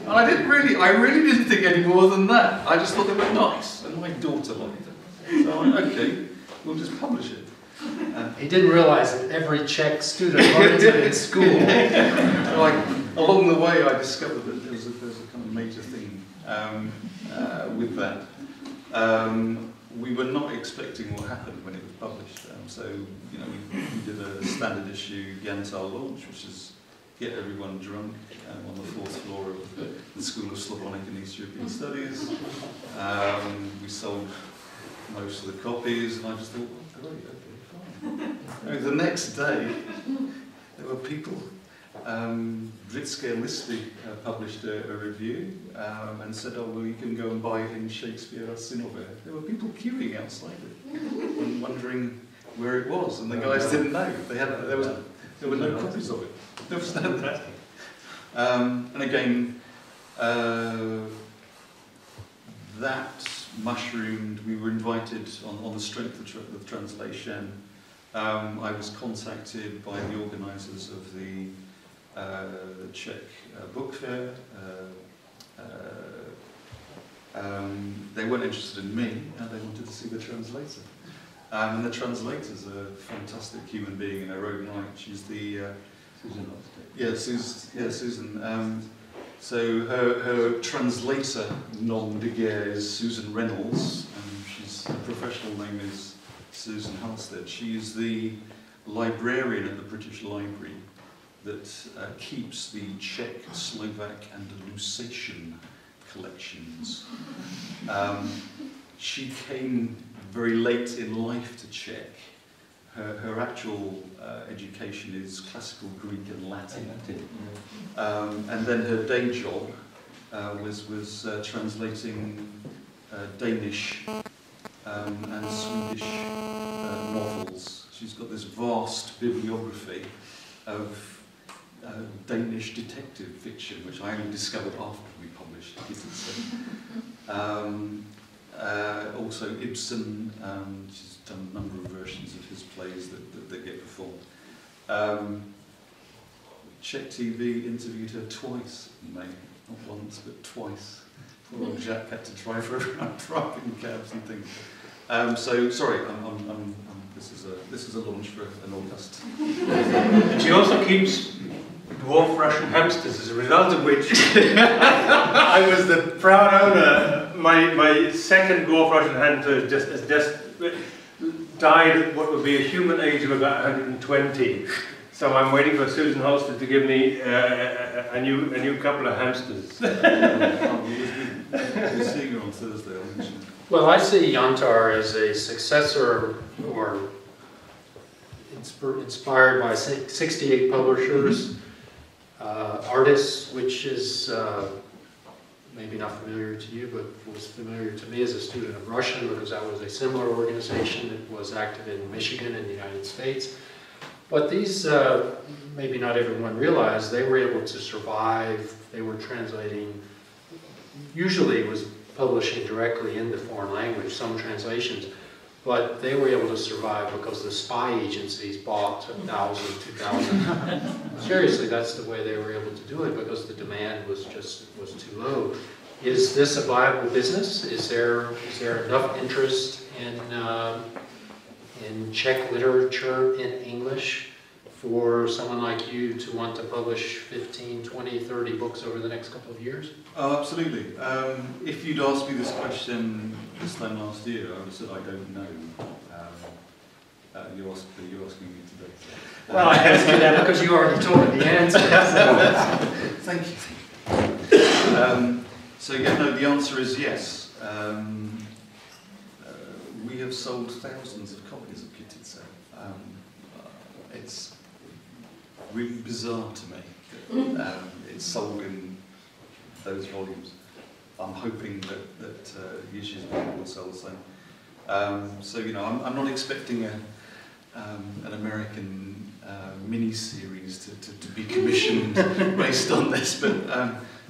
And I really didn't think any more than that. I just thought they were nice, and my daughter liked them. So I went, okay, we'll just publish it. He didn't realize that every Czech student learned it in school. Like, along the way, I discovered that there's a kind of major theme with that. We were not expecting what happened when it was published. So, you know, we did a standard issue Janssar launch, which is get everyone drunk on the 4th floor of the School of Slavonic and East European Studies. We sold most of the copies, and I just thought, oh, great, okay, fine. The next day, there were people. Britské listy published a review and said, oh, well, you can go and buy it in Shakespeare at Synové. There were people queuing outside it and wondering where it was, and the guys didn't know. There were no copies of it. There was no that. And again, that mushroomed. We were invited on the strength of the translation. I was contacted by the organisers of the Czech book fair. They weren't interested in me, and they wanted to see the translator. And the translator's a fantastic human being in her own right. She's the Susan. Yeah, Susan. So her translator nom de guerre is Susan Reynolds, and her professional name is Susan Halstead. She is the librarian at the British Library that keeps the Czech, Slovak and Lusatian collections. She came very late in life to Czech. Her actual education is classical Greek and Latin. And then her day job was translating Danish and Swedish novels. She's got this vast bibliography of Danish detective fiction, which I only discovered after we published it. Also Ibsen, she's done a number of versions of his plays that get performed. Czech TV interviewed her twice in May, not once but twice. Poor old Jack had to drive her around Prague in cabs and things. So sorry, this is a launch for an August. And she also keeps dwarf Russian hamsters, as a result of which I was the proud owner. My second dwarf Russian hamster has just died at what would be a human age of about 120. So I'm waiting for Susan Holster to give me a new couple of hamsters. You're seeing her on Thursday, aren't you? Well, I see Yantar as a successor or inspired by 68 publishers, artists, which is maybe not familiar to you, but was familiar to me as a student of Russian because that was a similar organization that was active in Michigan in the United States. But these, maybe not everyone realized, they were able to survive. They were translating, usually it was publishing directly in the foreign language, some translations, but they were able to survive because the spy agencies bought 1,000, 2,000. Seriously, that's the way they were able to do it because the demand was too low. Is this a viable business? Is there enough interest in Czech literature in English for someone like you to want to publish 15, 20, 30 books over the next couple of years? Oh, absolutely. If you'd asked me this question this time last year, I would have said I don't know. You're asking me today. Well, I asked you that because you already told me the answer. Thank you. So yeah, no, the answer is yes. We have sold thousands of copies of Kittice. It's really bizarre to me that it's sold in those volumes. I'm hoping that Jiří's book will sell the same. So you know, I'm not expecting an American mini-series to be commissioned based on this, but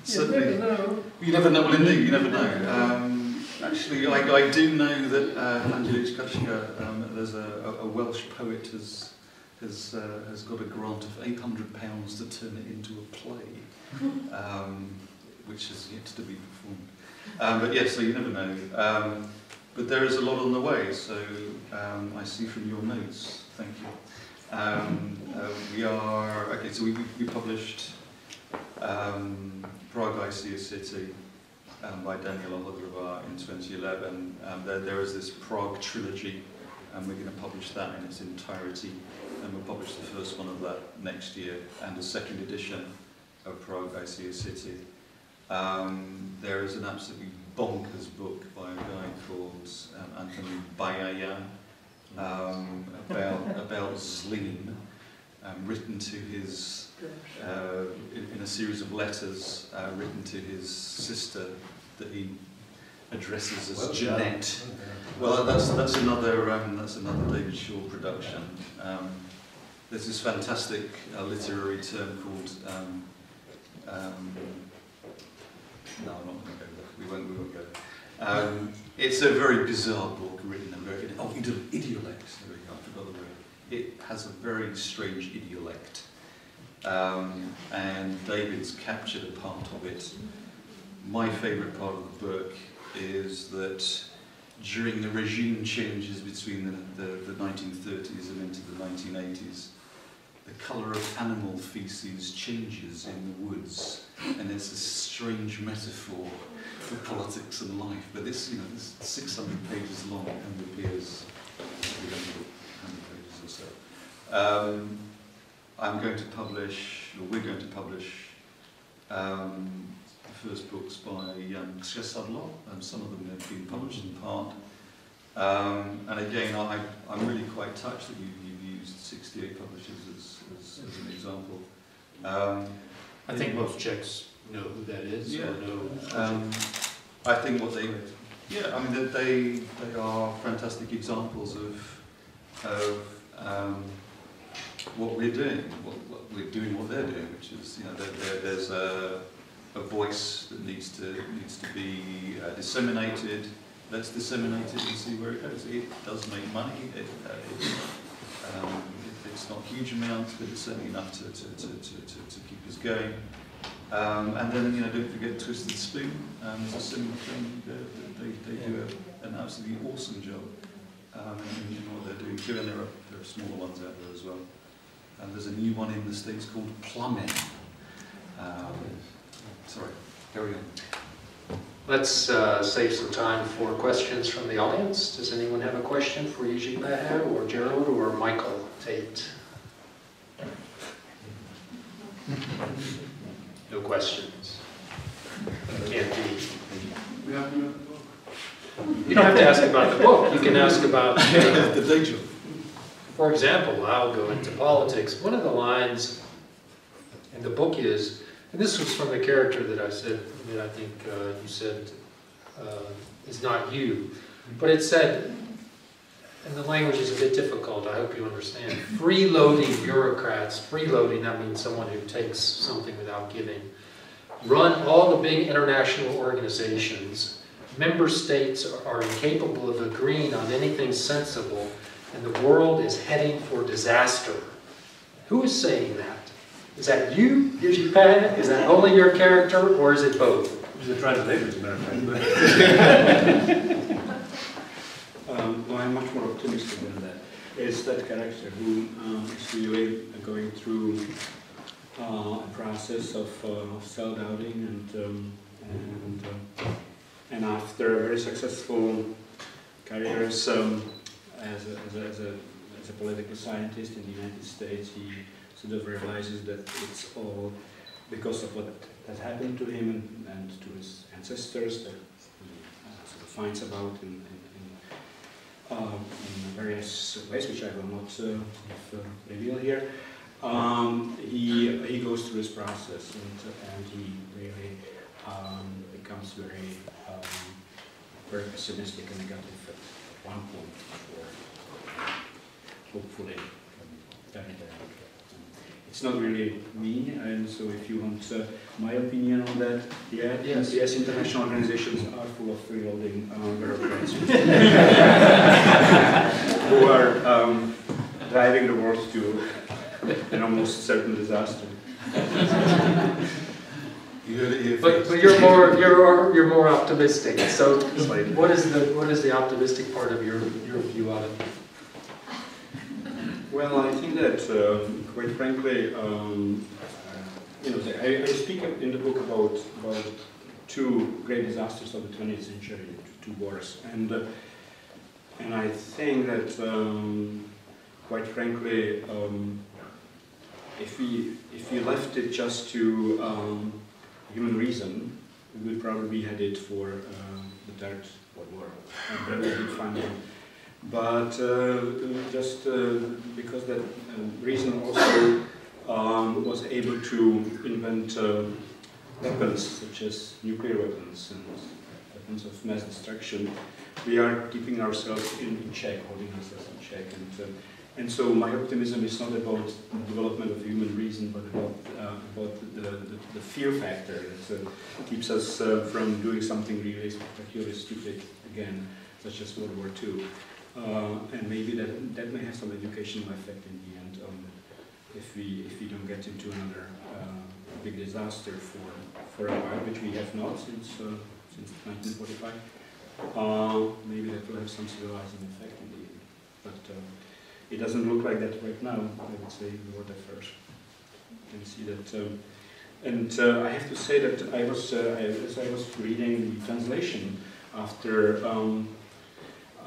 certainly you never know. Well, indeed, you never know. Actually, I do know that Angelich Kaczka, there's a Welsh poet has got a grant of £800 to turn it into a play, which is yet to be performed. But yes, so you never know. But there is a lot on the way, so I see from your notes, thank you. We published Prague I See a City by Daniela Hodrova in 2011. There is this Prague trilogy, and we're going to publish that in its entirety, and we'll publish the first one of that next year, and a second edition of Prague I See a City. There is an absolutely bonkers book by a guy called Anthony Bayayan about Zlín, written to his, in a series of letters written to his sister that he addresses as Jeanette. Well, that's another David Shaw production. There's this fantastic literary term called no, I'm not going to go there. We won't go there. It's a very bizarre book written in idiolect. There we go, I forgot the word. It has a very strange idiolect. And David's captured a part of it. My favourite part of the book is that during the regime changes between the 1930s and into the 1980s, the colour of animal feces changes in the woods, and it's a strange metaphor for politics and life. But this, this is 600 pages long and appears 300 pages or so. I'm going to publish, or we're going to publish, the first books by Křesadlo, and some of them have been published in part. And again, I'm really quite touched that you've used 68 publishers as an example. I think most Czechs know who that is. Yeah. Or know. I think what they are fantastic examples of what we're doing, what they're doing, which is there's a voice that needs to be disseminated. let's disseminate it and see where it goes. It does make money. It's not huge amounts, but it's certainly enough to keep us going. And then, you know, don't forget Twisted Spoon. It's a similar thing. They do an absolutely awesome job in what they're doing. Given there are smaller ones out there as well. And there's a new one in the States called Plumbing. Sorry, carry on. Let's save some time for questions from the audience. Does anyone have a question for Jiří Pehe or Gerald or Michael Tate? No questions. Can't be. You don't have to ask about the book. You can ask about the day job. For example, I'll go into politics. One of the lines in the book is, and this was from the character that I said, that I think you said is not you, but it said, and the language is a bit difficult, I hope you understand, freeloading bureaucrats, freeloading, that means someone who takes something without giving, run all the big international organizations. Member states are incapable of agreeing on anything sensible, and the world is heading for disaster. Who is saying that? Is that you, Jiří Pehe? Is that only your character, or is it both? He's a translator, as a matter of fact. No, I'm much more optimistic than that. It's that character who is really going through a process of self-doubting and after a very successful career as a political scientist in the United States, he sort of realizes that it's all because of what has happened to him and to his ancestors that he sort of finds about in various ways, which I will not reveal here. He goes through this process and he really becomes very pessimistic and negative at one point before hopefully very. It's not really me, and so if you want my opinion on that, yes, international organizations are full of freeloading bureaucrats who are driving the world to an almost certain disaster. You heard it here but you're more optimistic. So what is the optimistic part of your view of it? Well, I think that, quite frankly, you know, I speak in the book about two great disasters of the 20th century, two wars, and I think that, quite frankly, if we left it just to human reason, we would probably be headed for the Third World War, and that would be fine. But just because that reason also was able to invent weapons such as nuclear weapons and weapons of mass destruction, we are keeping ourselves in check, holding ourselves in check. And so my optimism is not about the development of human reason, but about the fear factor that keeps us from doing something really spectacularly stupid again, such as World War II. And maybe that may have some educational effect in the end if we don't get into another big disaster for a while, which we have not since 1945. Maybe that will have some civilizing effect in the end. But it doesn't look like that right now. I would say we were there first. You can see that. And I have to say that as I was reading the translation after.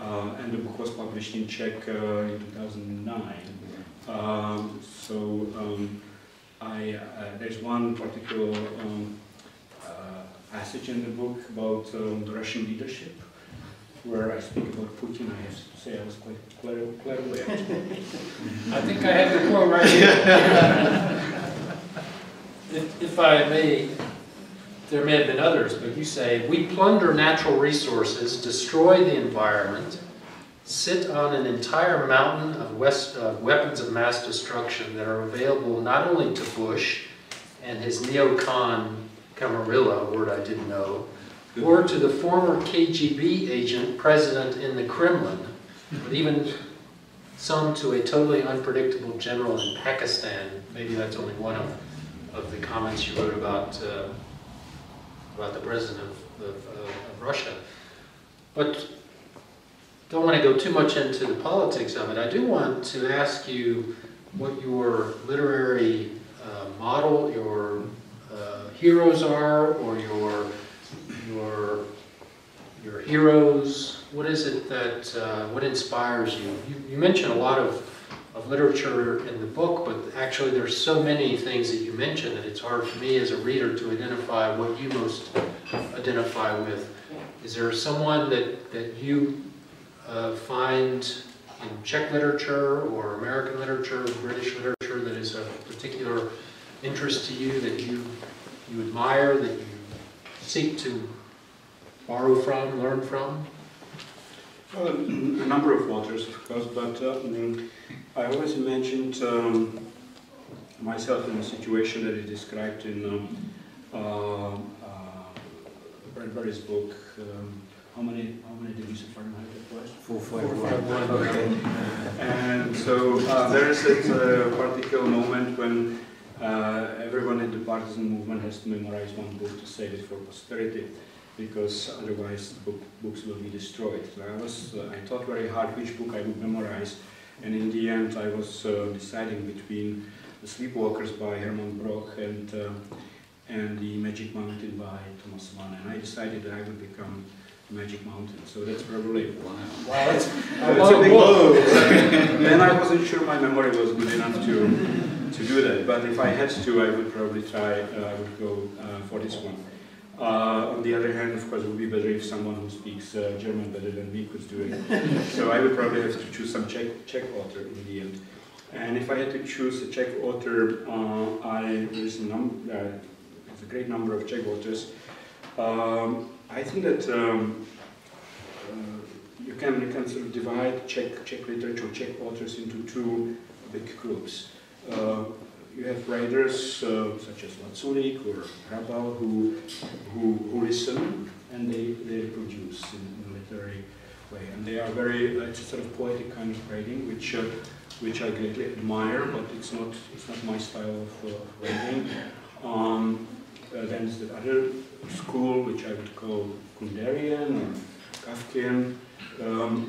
And the book was published in Czech in 2009. There's one particular passage in the book about the Russian leadership, where I speak about Putin. I have to say I was quite clairvoyant. I think I have the quote right here. If I may. There may have been others, but you say, we plunder natural resources, destroy the environment, sit on an entire mountain of weapons of mass destruction that are available not only to Bush and his neocon Camarilla, a word I didn't know, or to the former KGB agent president in the Kremlin, but even some to a totally unpredictable general in Pakistan. Maybe that's only one of the comments you wrote about the president of Russia. But don't want to go too much into the politics of it. I do want to ask you what your literary model, your heroes are, or your heroes. What is it that, what inspires you? You mention a lot of literature in the book, but actually there's so many things that you mention that it's hard for me as a reader to identify what you most identify with. Is there someone that you find in Czech literature or American literature, British literature, that is of particular interest to you, that you admire, that you seek to borrow from, learn from? Well, a number of authors, of course, but I always imagined myself in a situation that is described in Bradbury's book. How many degrees of Fahrenheit it was? 451. Okay. And so there is a particular moment when everyone in the partisan movement has to memorize one book to save it for posterity, because otherwise books will be destroyed. So I thought very hard which book I would memorize, and in the end I was deciding between The Sleepwalkers by Hermann Broch and The Magic Mountain by Thomas Mann, and I decided that I would become Magic Mountain. So that's probably wow. That's a big blow. Then I wasn't sure my memory was good enough to do that. But if I had to, I would probably try. I would go for this one. On the other hand, of course, it would be better if someone who speaks German better than me could do it. So I would probably have to choose some Czech author in the end. And if I had to choose a Czech author, there's a great number of Czech authors. I think that you can sort of divide Czech literature, Czech authors into two big groups. You have writers such as Vaculík or Hrabal who listen and they produce in a literary way, and they are very it's a sort of poetic kind of writing which I greatly admire, but it's not my style of writing. Then there's the other school, which I would call Kunderian or Kafkian,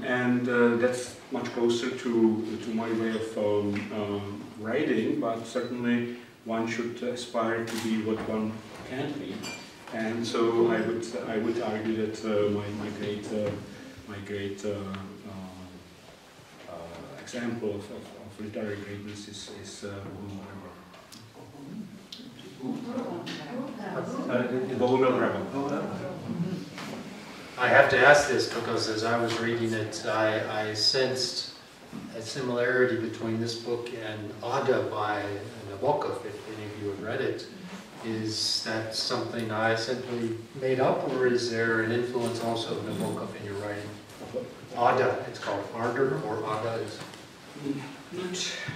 and that's much closer to my way of writing, but certainly one should aspire to be what one can be. And so I would argue that my great example of literary greatness is I have to ask this because as I was reading it, I sensed a similarity between this book and Ada by Nabokov, if any of you have read it. Is that something I simply made up, or is there an influence also of Nabokov in your writing? Ada, it's called Ardor, or Ada is...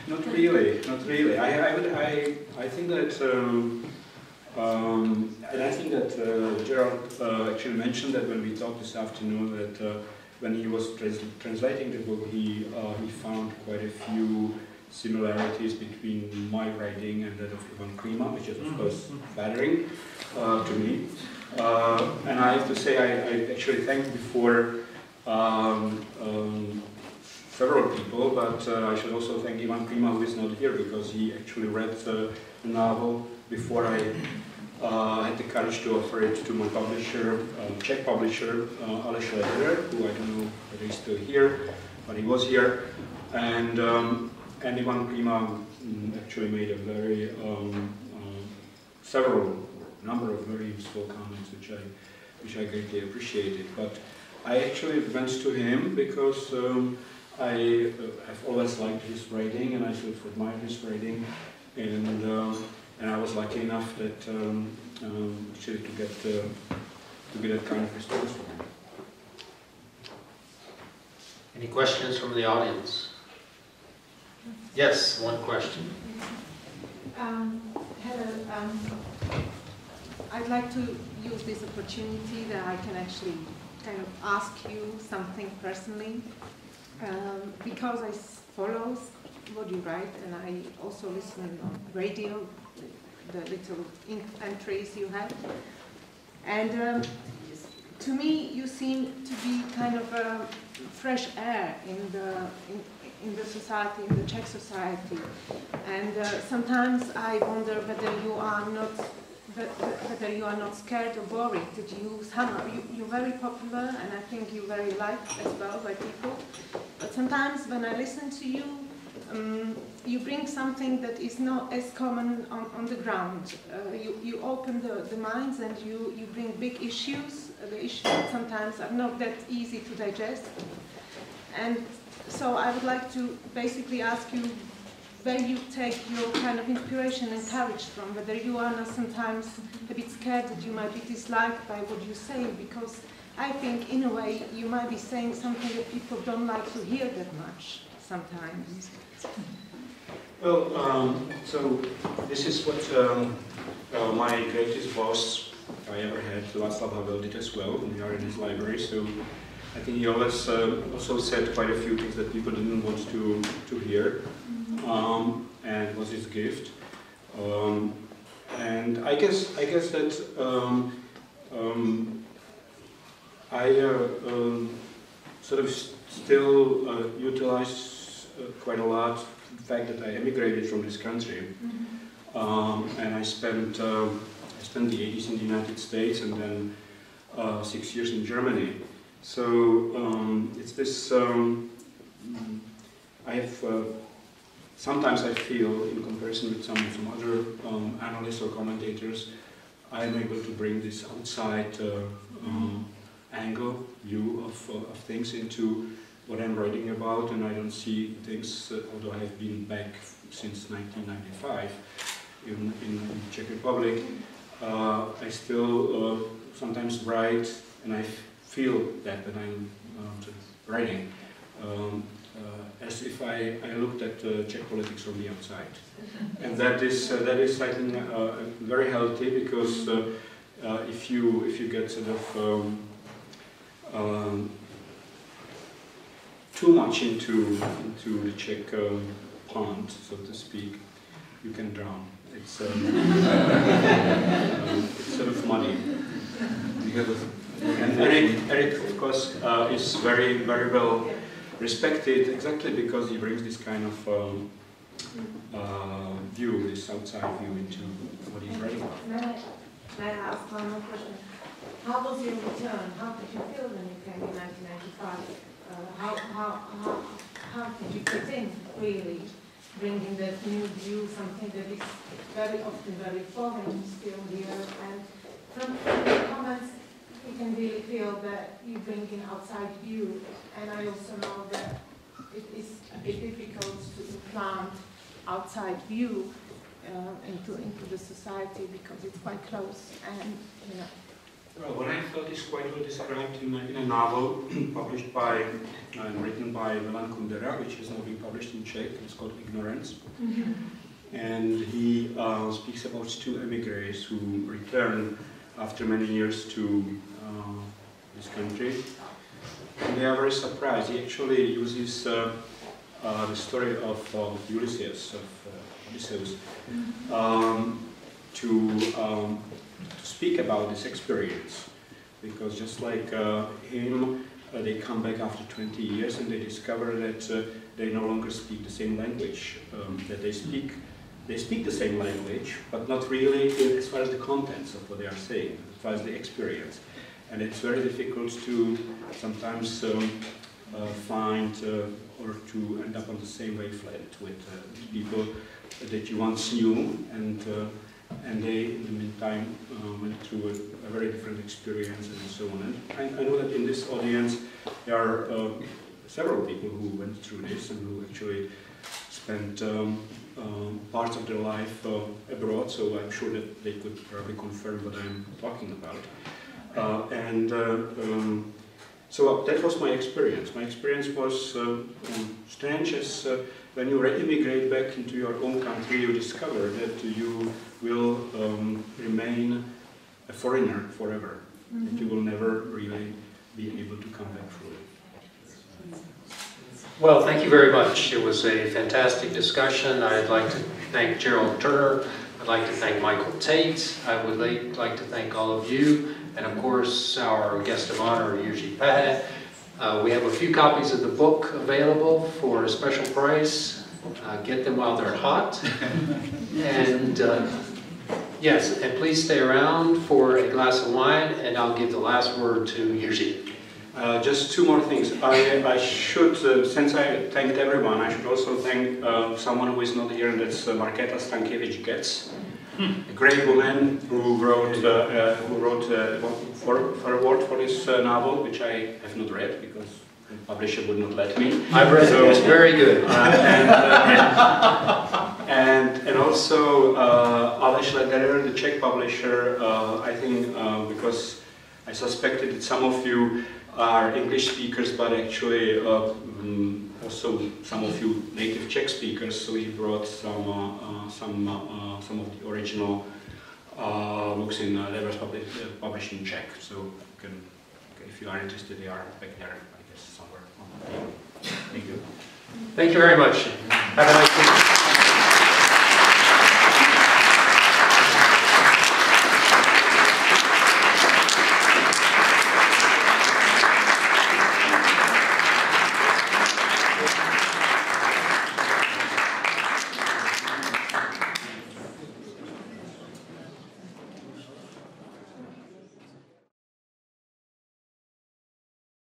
Not really. I think that, and I think that Gerald actually mentioned that when we talked this afternoon, that when he was translating the book, he found quite a few similarities between my writing and that of Ivan Klima, which is of course flattering to me. And I have to say, I actually thanked before several people, but I should also thank Ivan Klima, who is not here, because he actually read the novel before I had the courage to offer it to my publisher, Czech publisher, Aleš Lederer, who I don't know whether he's still here, but he was here. And Ivan Klima actually made a very number of very useful comments, which I greatly appreciated. But I actually went to him because I've always liked his writing, and I sort of admired his writing, and I was lucky enough that actually to get that kind of response from him. Any questions from the audience? Yes, one question. Hello. I'd like to use this opportunity that I can actually kind of ask you something personally, because I follow what you write, and I also listen on radio, the little entries you have. And to me, you seem to be kind of fresh air in the society, in the Czech society. And sometimes I wonder whether you are not scared or worried. That you're very popular, and I think you're very liked as well by people. But sometimes when I listen to you, you bring something that is not as common on the ground. You open the minds, and you bring big issues, the issues that sometimes are not that easy to digest. And so I would like to basically ask you where you take your kind of inspiration and courage from, whether you are not sometimes a bit scared that you might be disliked by what you say, because I think in a way you might be saying something that people don't like to hear that much sometimes. Well, so this is what my greatest boss I ever had, Václav Havel, did as well, and we are in his library, so I think he always also said quite a few things that people didn't want to hear, and it was his gift. And I guess that I sort of still utilize quite a lot the fact that I emigrated from this country, and I spent the 80s in the United States, and then 6 years in Germany. So it's this. I have sometimes I feel, in comparison with some other analysts or commentators, I'm able to bring this outside angle, view of things into what I'm writing about, and I don't see things. Although I have been back since 1995 in the Czech Republic, I still sometimes write, and I feel that when I'm writing, as if I looked at Czech politics from the outside, and that is I think very healthy, because if you get sort of too much into the Czech pond, so to speak, you can drown. It's sort of muddy. And Erik, of course, is very well respected, exactly because he brings this kind of view, this outside view into what he's writing about. May I ask one more question? How was your return? How did you feel when you came in 1995? How did you fit in, really, bringing that new view, something that is very often very foreign still here? And from the comments, you can really feel that you bring in outside view. And I also know that it is a bit difficult to implant outside view into the society, because it's quite close, and you know. Well, what I felt is quite well described in a novel published by and written by Milan Kundera, which has now been published in Czech. It's called Ignorance. And he speaks about two emigres who return after many years to this country. And they are very surprised. He actually uses the story of Ulysses, Odysseus, to speak about this experience, because just like him, they come back after 20 years and they discover that they no longer speak the same language, that they speak the same language, but not really as far as the contents of what they are saying, as far as the experience. And it's very difficult to sometimes find or to end up on the same wavelength with people that you once knew, and they, in the meantime, went through a very different experience and so on. And I know that in this audience there are several people who went through this and who actually spent parts of their life abroad, so I'm sure that they could probably confirm what I'm talking about. So that was my experience. My experience was strange, as when you re-immigrate back into your own country, you discover that you will remain a foreigner forever. That you will never really be able to come back fully. Well, thank you very much. It was a fantastic discussion. I'd like to thank Gerald Turner. I'd like to thank Michael Tate. I would like to thank all of you. And of course, our guest of honor, Jiří Pehe. We have a few copies of the book available for a special price. Get them while they're hot. And yes, and please stay around for a glass of wine, and I'll give the last word to Jiří. Just two more things. I should, since I thanked everyone, I should also thank someone who is not here, and that's Markéta Stankiewicz-Getz, a great woman who wrote a foreword for this novel, which I have not read because the publisher would not let me. I've read it. It's very good. And also Aleš Lederer, the Czech publisher. I think because I suspected that some of you are English speakers, but actually also some of you native Czech speakers. So he brought some of the original books in Lederer's published in Czech. So you can, if you are interested, they are back there, I guess, somewhere on the table. Thank you. Thank you very much. Have a nice evening.